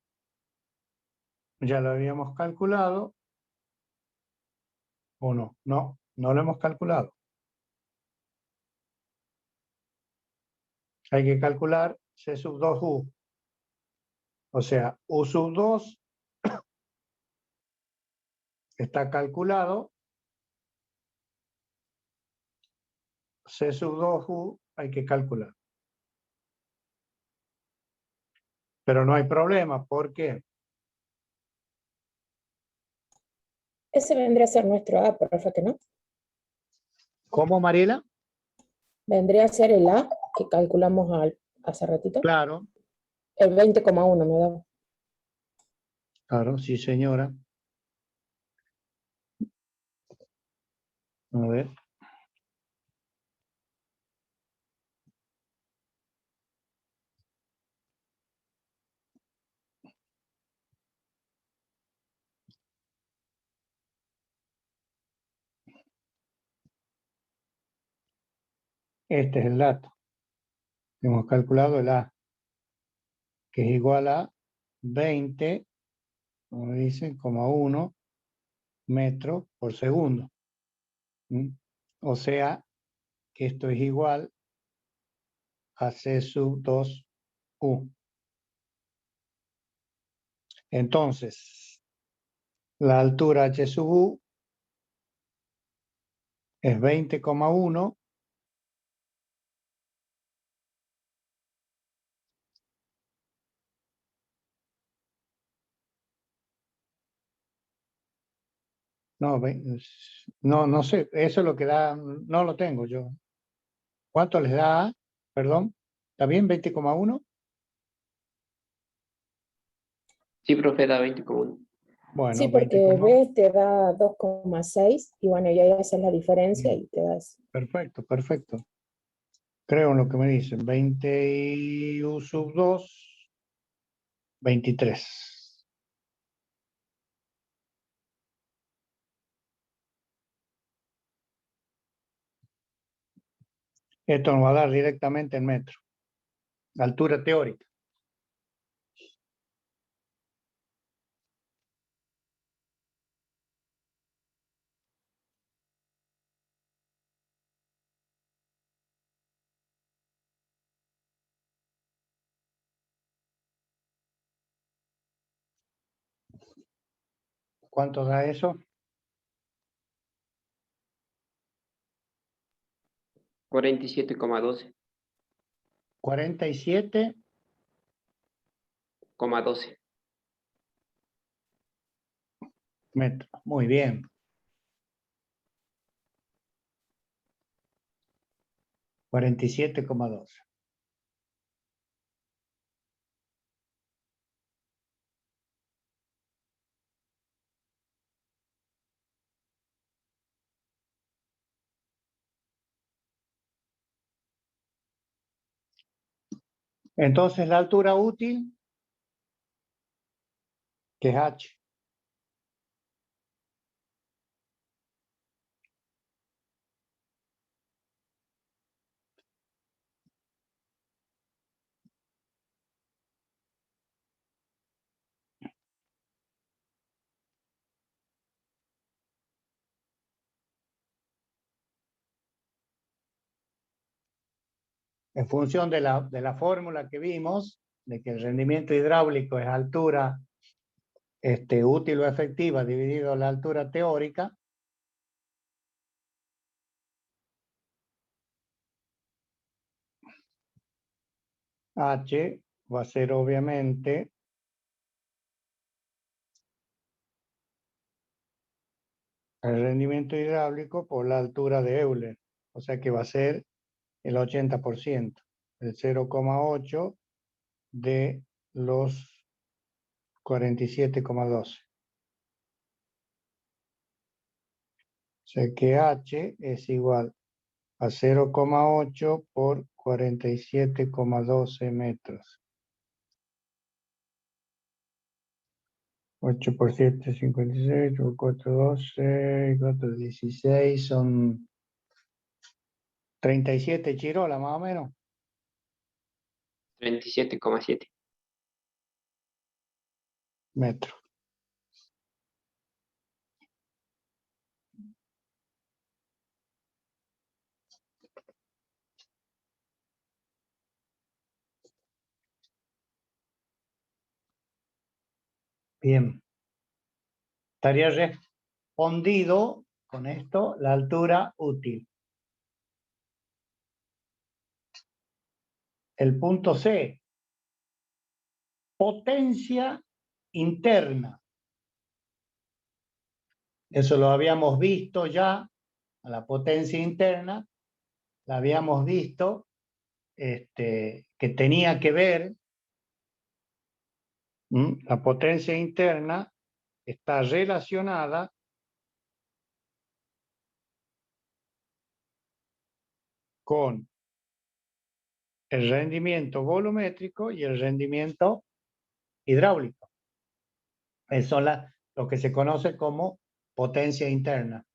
ya lo habíamos calculado. ¿O no? No, no lo hemos calculado. Hay que calcular C sub 2U. O sea, U sub 2 está calculado. C sub 2U hay que calcular. Pero no hay problema. ¿Por qué? Ese vendría a ser nuestro A, profe, ¿no? ¿Cómo, Mariela? Vendría a ser el A que calculamos hace ratito. Claro, El 20,1 me da. claro, sí, señora. A ver. Este es el dato. Hemos calculado el A, que es igual a 20, como dicen, 1 metros por segundo. O sea, que esto es igual a C sub 2U. Entonces, la altura H sub U es 20,1 no sé, eso es lo que da, no lo tengo yo. ¿Cuánto les da? Perdón, ¿está bien 20,1? Sí, profe, da 20,1. Bueno, Sí, porque 20,1. B te da 2,6 y bueno, ya haces la diferencia y te das. Perfecto, perfecto. Creo en lo que me dicen. 20 U sub 2, 23. Esto nos va a dar directamente en metro. Altura teórica. ¿Cuánto da eso? 47,12. 47. 12. Metros. Muy bien. $47,12. Entonces la altura útil, que es H. En función de la fórmula que vimos, de que el rendimiento hidráulico es altura útil o efectiva dividido la altura teórica, H va a ser obviamente el rendimiento hidráulico por la altura de Euler. O sea que va a ser el 80%, el 0,8 de los 47,12. O sea que H es igual a 0,8 por 47,12 metros. 8 por 7, 56, por 4, 12, 4, 16, son 37 chirolas más o menos. 37,7. Metros. Bien. Estaría respondido con esto la altura útil. El punto C. Potencia interna. Eso lo habíamos visto ya, a la potencia interna, la habíamos visto, que tenía que ver, la potencia interna está relacionada con el rendimiento volumétrico y el rendimiento hidráulico. Eso es lo que se conoce como potencia interna.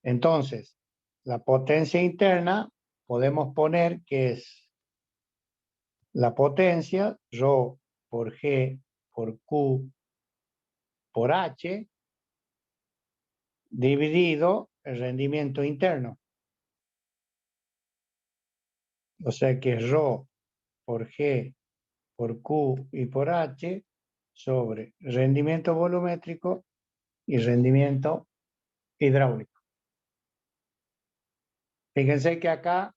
Entonces, la potencia interna podemos poner que es la potencia ρ por G por Q por H dividido el rendimiento interno. O sea que es ρ por G por Q y por H sobre rendimiento volumétrico y rendimiento hidráulico. Fíjense que acá,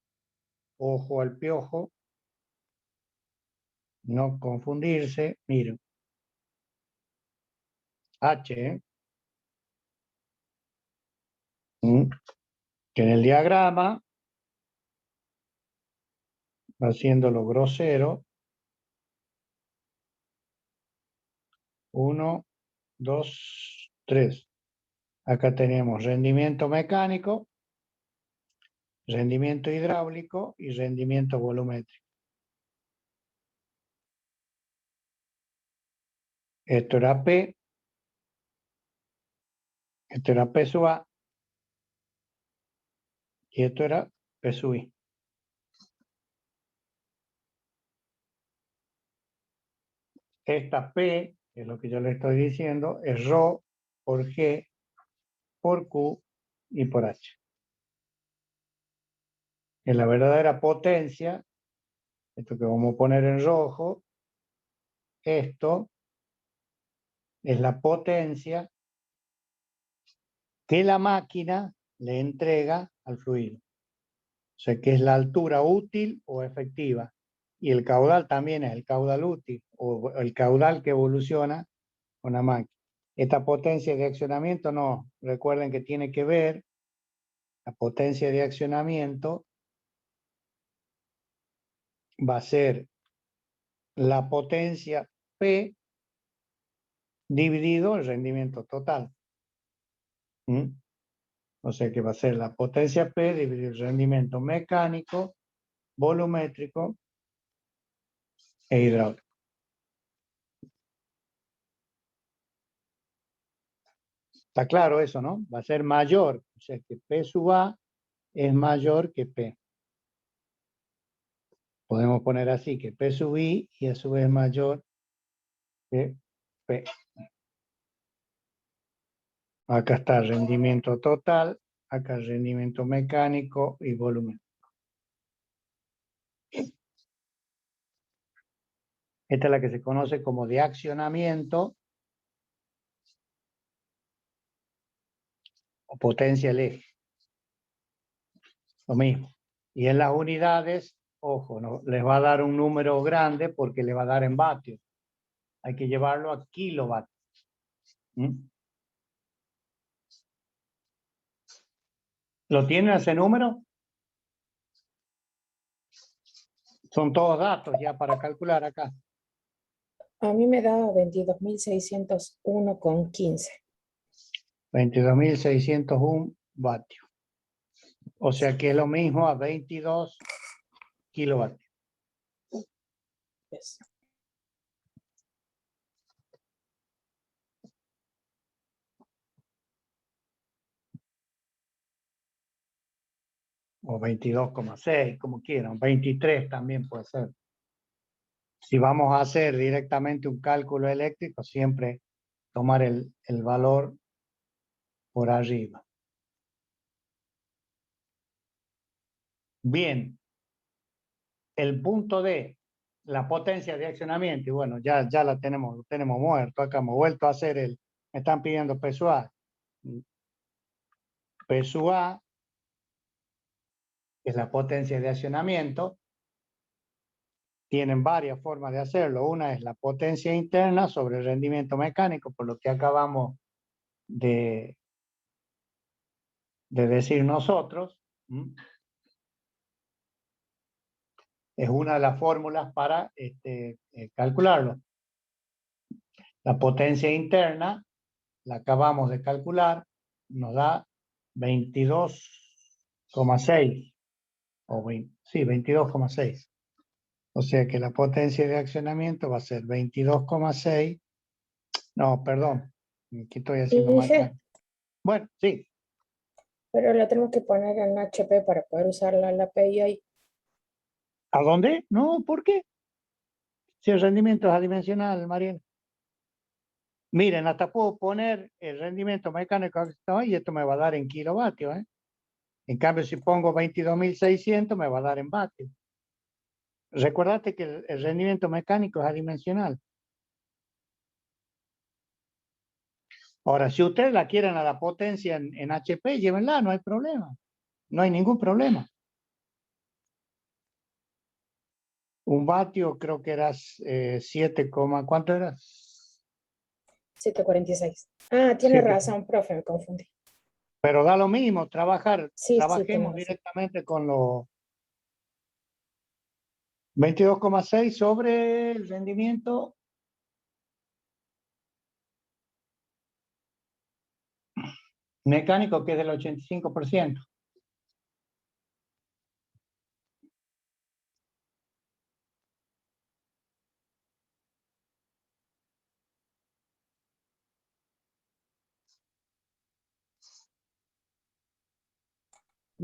ojo al piojo, no confundirse, miren, H, que en el diagrama, haciéndolo grosero, 1, 2, 3. Acá tenemos rendimiento mecánico, rendimiento hidráulico y rendimiento volumétrico. Esto era P, esto era P sub A y esto era P sub I. Esta P, que es lo que yo le estoy diciendo, es ρ por G por Q y por H. En la verdadera potencia, esto que vamos a poner en rojo, esto es la potencia que la máquina le entrega al fluido. O sea, que es la altura útil o efectiva. Y el caudal también es el caudal útil o el caudal que evoluciona con la máquina. Esta potencia de accionamiento, no, recuerden que tiene que ver la potencia de accionamiento va a ser la potencia P dividido el rendimiento total. O sea que va a ser la potencia P dividido el rendimiento mecánico, volumétrico e hidráulico. Está claro eso, ¿no? Va a ser mayor. O sea que P sub A es mayor que P. Podemos poner así que P sub I y a su vez mayor que P. Acá está rendimiento total, acá rendimiento mecánico y volumen. Esta es la que se conoce como de accionamiento o potencia del eje. Lo mismo. Y en las unidades ojo, no les va a dar un número grande porque le va a dar en vatios. Hay que llevarlo a kilovatios. ¿Mm? ¿Lo tienen ese número? Son todos datos ya para calcular acá. A mí me da 22.601,15. 22.601 vatios. O sea que es lo mismo a 22 kilovatios. Pues, O 22,6, como quieran. 23 también puede ser. Si vamos a hacer directamente un cálculo eléctrico, siempre tomar el valor por arriba. Bien. El punto D, la potencia de accionamiento, y bueno, ya lo tenemos muerto. Acá hemos vuelto a hacer me están pidiendo PSUA. PSUA es la potencia de accionamiento. Tienen varias formas de hacerlo. Una es la potencia interna sobre el rendimiento mecánico, por lo que acabamos de decir nosotros. Es una de las fórmulas para calcularlo. La potencia interna la acabamos de calcular, nos da 22,6 sí, 22,6. O sea que la potencia de accionamiento va a ser 22,6. No, perdón, aquí estoy haciendo mal. dije, Bueno, sí. pero la tenemos que poner en HP para poder usarla en la PI. ¿A dónde? No, ¿por qué? Si el rendimiento es adimensional, Mariela. Miren, hasta puedo poner el rendimiento mecánico y esto me va a dar en kilovatios. En cambio, si pongo 22.600, me va a dar en vatios. Recuérdate que el rendimiento mecánico es adimensional. Ahora, si ustedes la quieren a la potencia en HP, llévenla, no hay problema. No hay ningún problema. Un vatio creo que era 7, ¿cuánto era? 746. Ah, tiene 7. razón, profe, me confundí. Pero da lo mismo, Sí, tiene trabajemos razón. directamente con los 22,6 sobre el rendimiento mecánico, que es del 85%.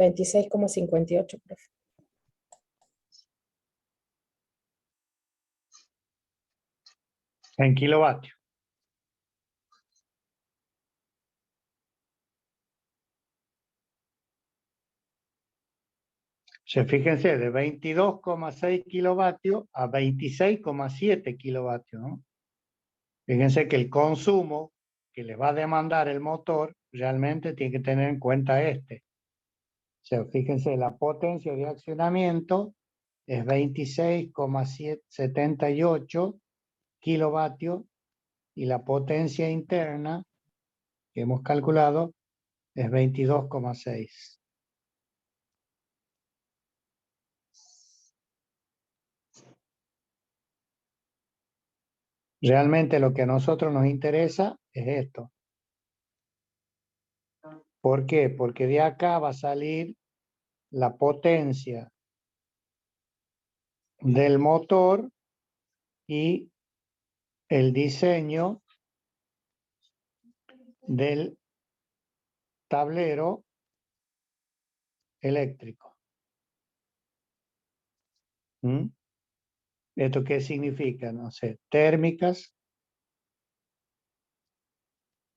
$26,58, profe. En kilovatios. Fíjense, de 22,6 kilovatios a 26,7 kilovatios, ¿no? Fíjense que el consumo que le va a demandar el motor realmente tiene que tener en cuenta este. O sea, fíjense, la potencia de accionamiento es 26,78 kilovatios y la potencia interna que hemos calculado es 22,6. Realmente lo que a nosotros nos interesa es esto. ¿Por qué? Porque de acá va a salir la potencia del motor y el diseño del tablero eléctrico. ¿Esto qué significa? No sé, térmicas,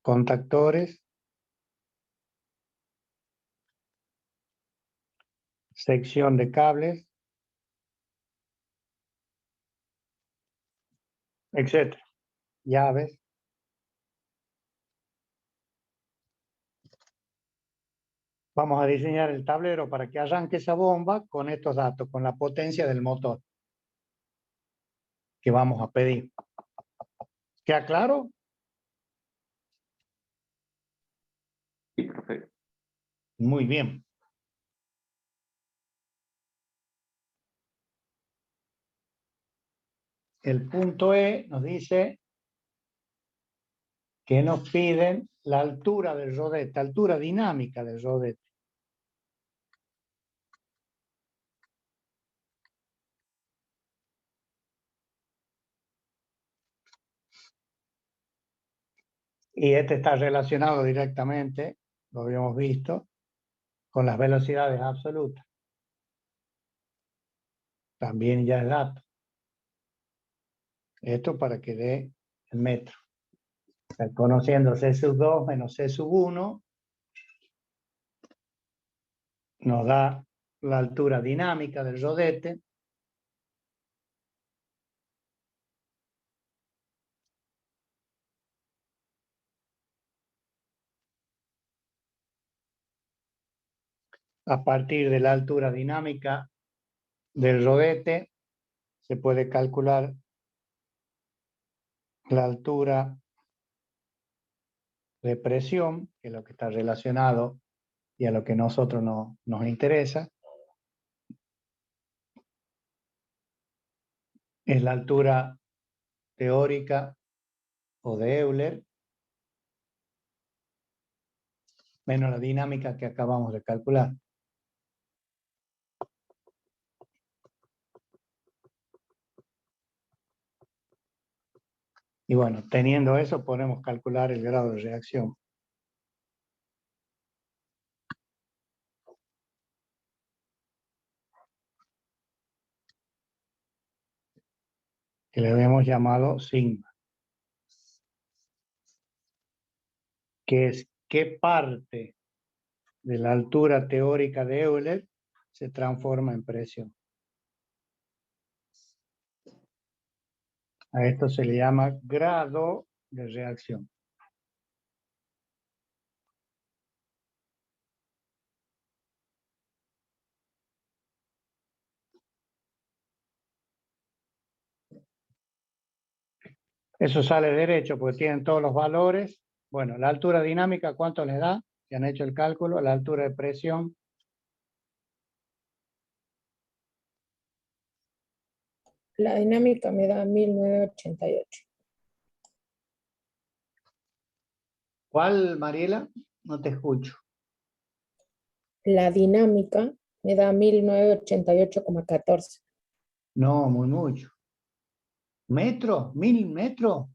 contactores, sección de cables, etcétera. Llaves. Vamos a diseñar el tablero para que arranque esa bomba con estos datos, con la potencia del motor que vamos a pedir. ¿Queda claro? Sí, profe. Muy bien. El punto E nos dice que nos piden la altura del rodete, altura dinámica del rodete. Y este está relacionado directamente, lo habíamos visto, con las velocidades absolutas. También ya es dato. Esto para que dé el metro. O sea, conociendo C sub 2 menos C sub 1, nos da la altura dinámica del rodete. A partir de la altura dinámica del rodete, se puede calcular la altura de presión, que es lo que está relacionado y a lo que a nosotros nos interesa. Es la altura teórica o de Euler, menos la dinámica que acabamos de calcular. Y bueno, teniendo eso, podemos calcular el grado de reacción. Que le habíamos llamado sigma. Que es qué parte de la altura teórica de Euler se transforma en presión. A esto se le llama grado de reacción. Eso sale derecho porque tienen todos los valores. Bueno, la altura dinámica, ¿cuánto les da? Si han hecho el cálculo, la altura de presión. La dinámica me da 1988. ¿Cuál, Mariela? No te escucho. La dinámica me da 1988,14. No, muy mucho. ¿Metro? ¿1000 metros?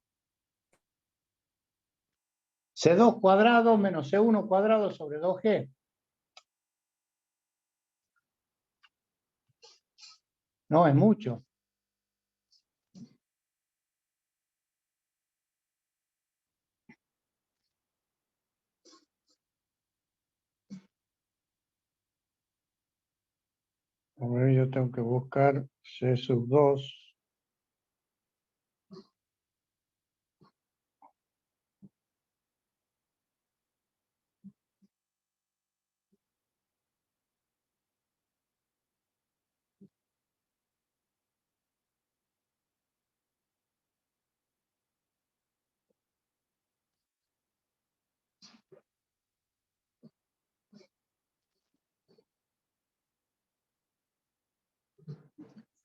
C2 cuadrado menos C1 cuadrado sobre 2G. No, es mucho. A ver, yo tengo que buscar C sub 2.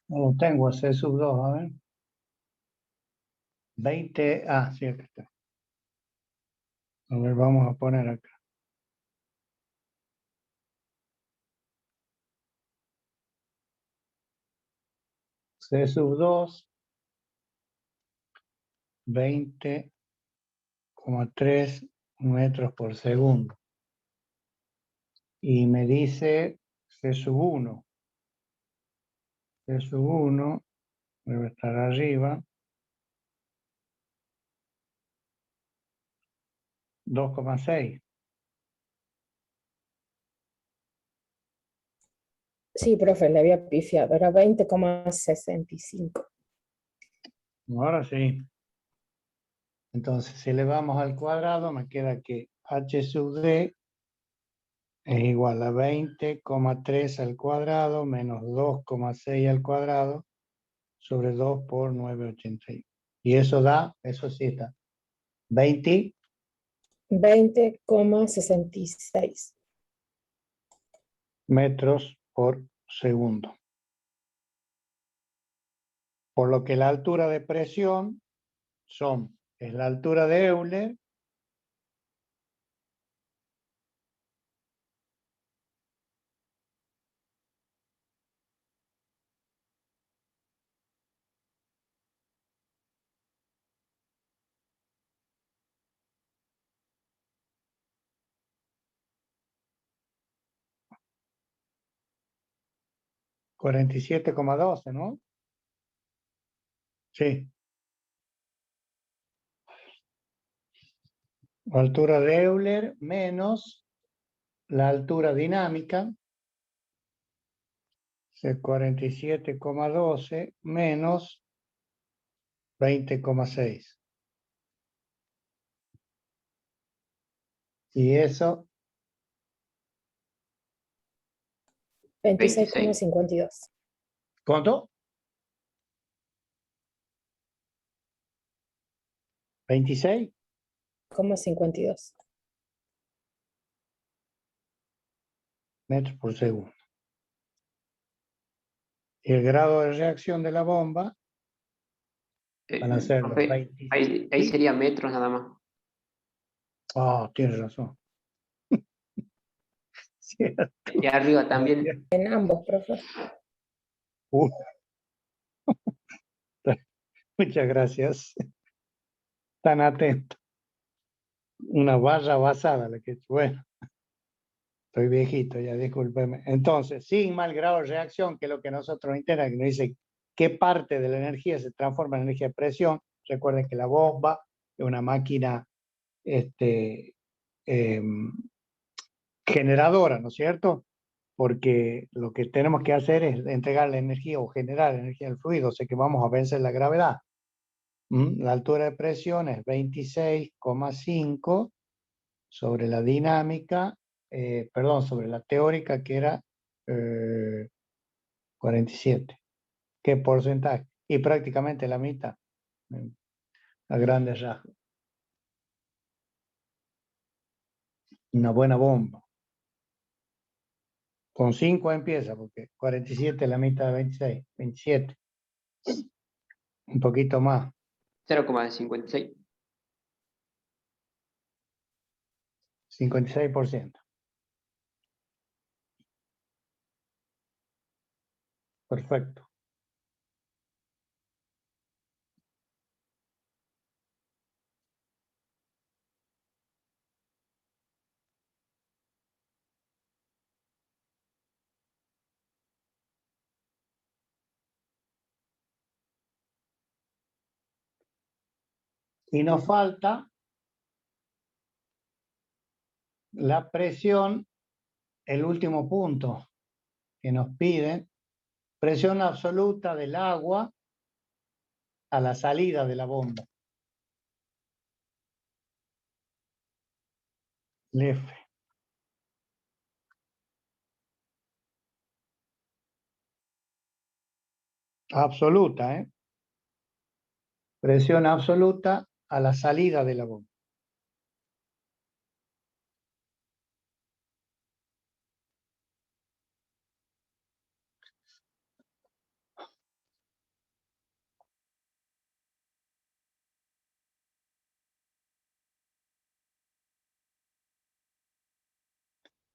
No lo tengo a C sub 2, a ver. 20, sí, aquí está. A ver, vamos a poner acá. C sub 2, 20,3 metros por segundo. Y me dice C sub 1. C sub 1 debe estar arriba. 2,6. Sí, profe, le había pifiado. Era 20,65. Ahora sí. Entonces, si le vamos al cuadrado, me queda que H sub D es igual a 20,3 al cuadrado menos 2,6 al cuadrado sobre 2 por 9,81. Y eso da, eso sí está, 20,66. metros por segundo. Por lo que la altura de presión es la altura de Euler (47,12, ¿no? Sí. La altura de Euler menos la altura dinámica, 47,12 menos 20,6. Y eso, 26,52. ¿cuánto? 26 52. metros por segundo. Y el grado de reacción de la bomba van a ser los Profe, 26. ahí sería metros nada más. Ah, tienes razón. Cierto. Y arriba también. En ambos, profe. Uh, muchas gracias. Tan atento. Una barra basada la que, bueno, estoy viejito ya, discúlpeme. Entonces, sigma, el grado de reacción, que es lo que nosotros interesa, que nos dice qué parte de la energía se transforma en energía de presión. Recuerden que la bomba es una máquina generadora, ¿no es cierto? Porque lo que tenemos que hacer es entregar la energía o generar energía al fluido, o sea que vamos a vencer la gravedad. La altura de presión es 26,5 sobre la dinámica, sobre la teórica que era 47. ¿Qué porcentaje? Y prácticamente la mitad, a grandes rasgos. Una buena bomba. Con 5 empieza, porque 47 es la mitad de 26, 27. Un poquito más. 0,56. 56%. Perfecto. Y nos falta la presión, el último punto que nos piden, presión absoluta del agua a la salida de la bomba. El F. Absoluta, ¿eh? Presión absoluta a la salida de la bomba.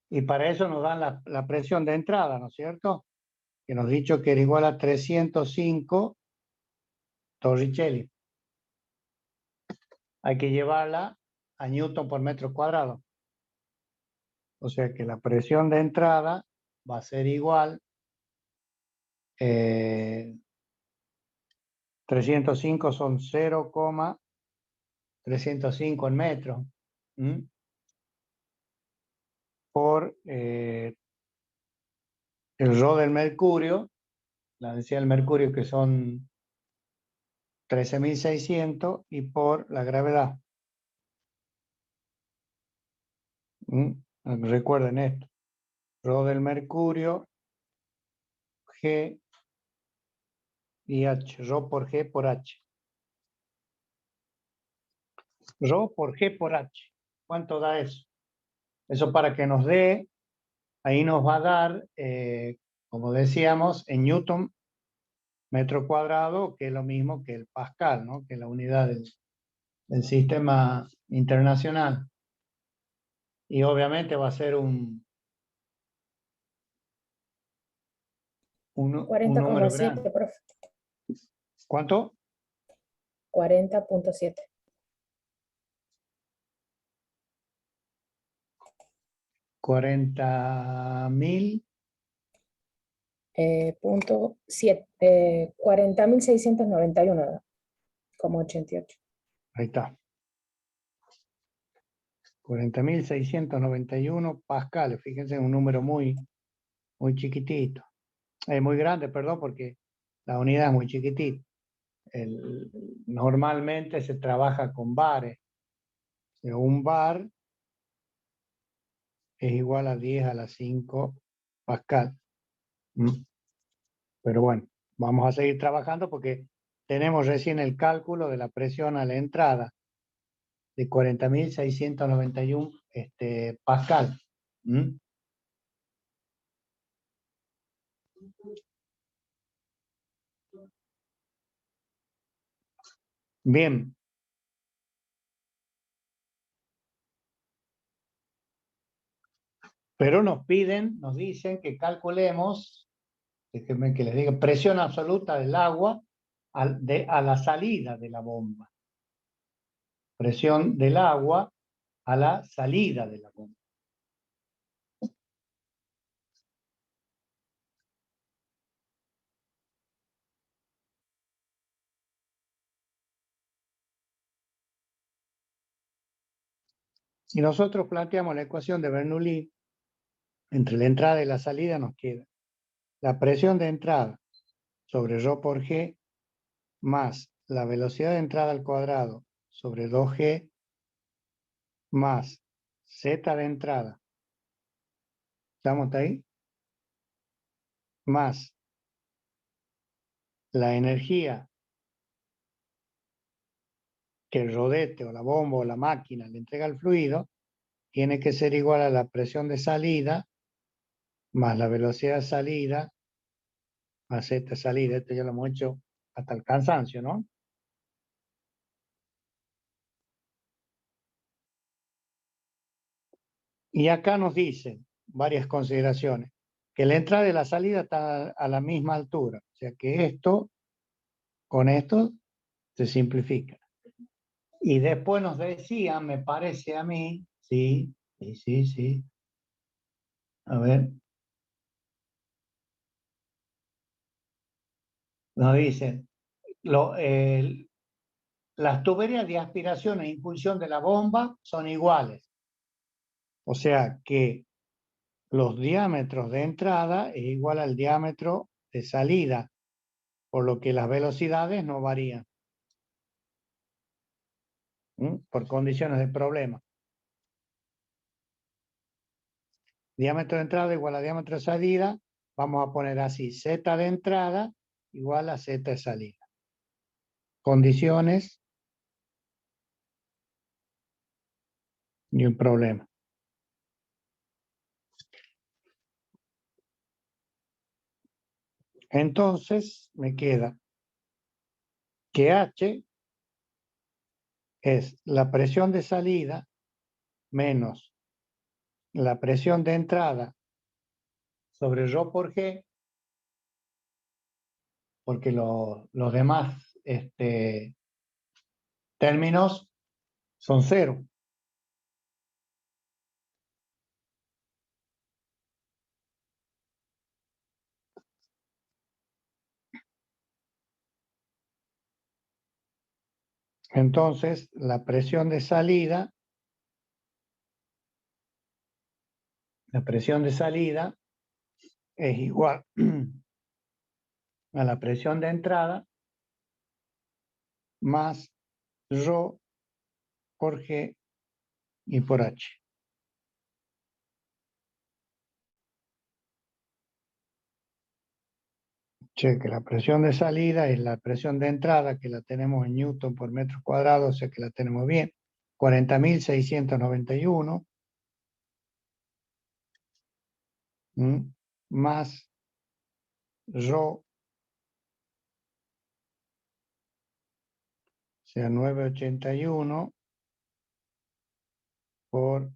Y para eso nos dan la presión de entrada, ¿no es cierto? Que nos ha dicho que era igual a 305 Torricelli. Hay que llevarla a Newton por metro cuadrado. O sea que la presión de entrada va a ser igual 305 son 0,305 en metros. Por el Rho del mercurio, la densidad del mercurio que son 13.600 y por la gravedad. Recuerden esto. Rho del mercurio, G y H. Rho por G por H. Rho por G por H. ¿Cuánto da eso? Eso para que nos dé, ahí nos va a dar, como decíamos, en Newton metro cuadrado, que es lo mismo que el Pascal, ¿no? Que es la unidad del sistema internacional. Y obviamente va a ser un número 40,7, grande. profe. ¿Cuánto? 40,7. 40.000. 40.691,88. Ahí está. 40.691 pascales. Fíjense, un número muy chiquitito. Muy grande, perdón, porque la unidad es muy chiquitita. Normalmente se trabaja con bares. Un bar es igual a 10 a la 5 pascal. Pero bueno, vamos a seguir trabajando porque tenemos recién el cálculo de la presión a la entrada de 40.691 pascal. Bien. Pero nos dicen que calculemos, déjenme que les diga, presión absoluta del agua a la salida de la bomba. Presión del agua a la salida de la bomba. Si nosotros planteamos la ecuación de Bernoulli, entre la entrada y la salida nos queda la presión de entrada sobre Rho por G más la velocidad de entrada al cuadrado sobre 2G más Z de entrada. ¿Estamos ahí? Más la energía que el rodete o la bomba o la máquina le entrega al fluido, tiene que ser igual a la presión de salida más la velocidad de salida más Z salida. Esto ya lo hemos hecho hasta el cansancio, ¿no? Y acá nos dicen varias consideraciones, que la entrada y la salida están a la misma altura, o sea que esto, con esto, se simplifica. Y después nos decían, me parece a mí, sí, a ver, nos dicen, las tuberías de aspiración e impulsión de la bomba son iguales, o sea que los diámetros de entrada es igual al diámetro de salida, por lo que las velocidades no varían. Por condiciones de problema. Diámetro de entrada igual a diámetro de salida. Vamos a poner así, Z de entrada igual a Z de salida. Condiciones y un problema. Entonces me queda que H es la presión de salida menos la presión de entrada sobre Rho por G, porque los demás términos son cero. Entonces, la presión de salida es igual a la presión de entrada más Rho por G y por H. Cheque, la presión de salida es la presión de entrada, que la tenemos en Newton por metro cuadrado, o sea que la tenemos bien. 40.691. Más Rho, o sea, 981 por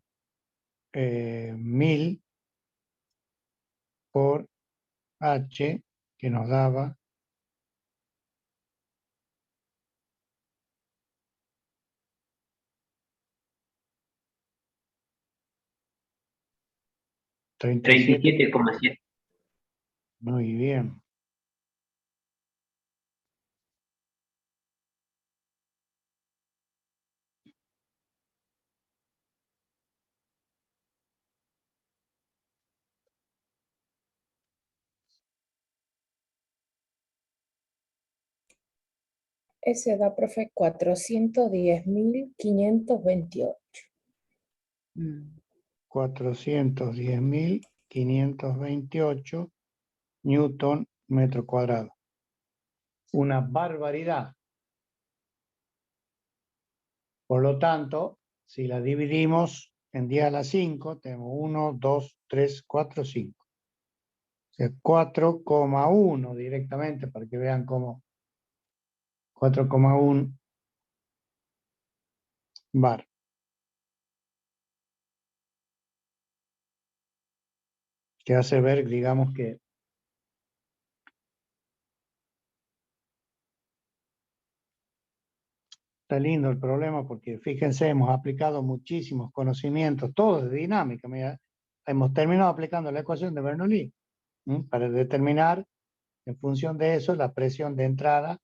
1000 por H, que nos daba 37. 37,7. Muy bien. Ese da, profe, 410.528. 410.528 Newton metro cuadrado. Una barbaridad. Por lo tanto, si la dividimos en 10 a la 5, tenemos 1, 2, 3, 4, 5. O sea, 4,1 directamente, para que vean cómo 4,1 bar. Que hace ver, digamos, que está lindo el problema, porque fíjense, hemos aplicado muchísimos conocimientos, todos de dinámica. Mira, hemos terminado aplicando la ecuación de Bernoulli para determinar, en función de eso, la presión de entrada,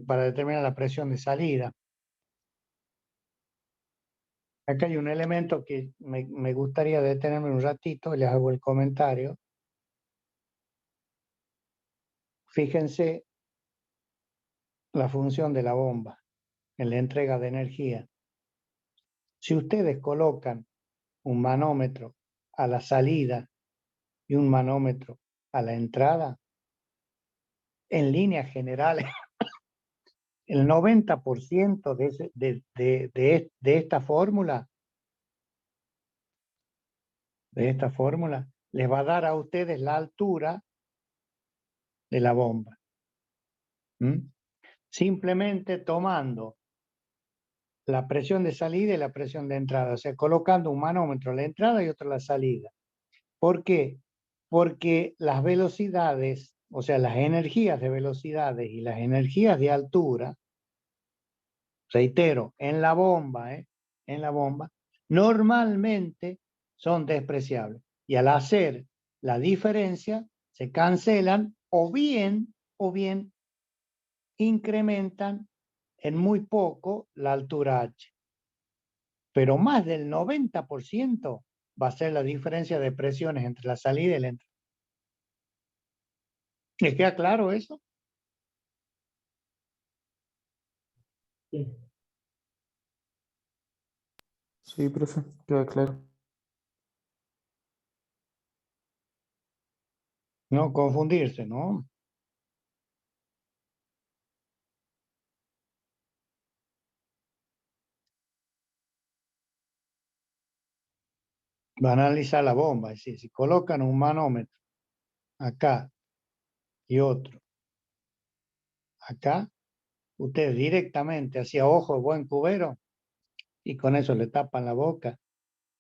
para determinar la presión de salida. Acá hay un elemento que me gustaría detenerme un ratito y les hago el comentario. Fíjense la función de la bomba en la entrega de energía. Si ustedes colocan un manómetro a la salida y un manómetro a la entrada, en líneas generales, el 90% de esta fórmula, les va a dar a ustedes la altura de la bomba. Simplemente tomando la presión de salida y la presión de entrada, o sea, colocando un manómetro a la entrada y otro a la salida. ¿Por qué? Porque las velocidades, o sea, las energías de velocidades y las energías de altura, reitero, en la bomba, normalmente son despreciables. Y al hacer la diferencia, se cancelan o bien incrementan en muy poco la altura H. Pero más del 90% va a ser la diferencia de presiones entre la salida y la entrada. ¿Les queda claro eso? Sí, profe, queda claro. No confundirse, ¿no? Va a analizar la bomba, es decir, si colocan un manómetro acá y otro acá, ustedes directamente hacia ojo de buen cubero y con eso le tapan la boca,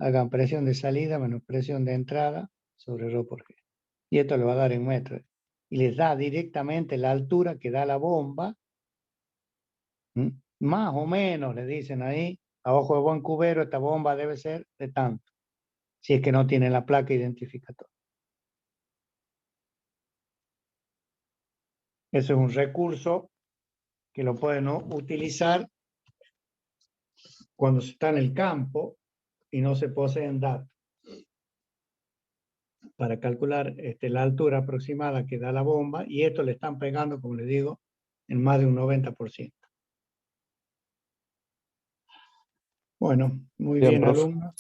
hagan presión de salida menos presión de entrada sobre Rho por G. Y esto le va a dar en metros. Y les da directamente la altura que da la bomba. Más o menos le dicen ahí, a ojo de buen cubero, esta bomba debe ser de tanto, si es que no tiene la placa identificatoria. Eso es un recurso que lo pueden utilizar cuando se está en el campo y no se poseen datos, para calcular la altura aproximada que da la bomba, y esto le están pegando, como les digo, en más de un 90%. Bueno, muy bien, profe. alumnos.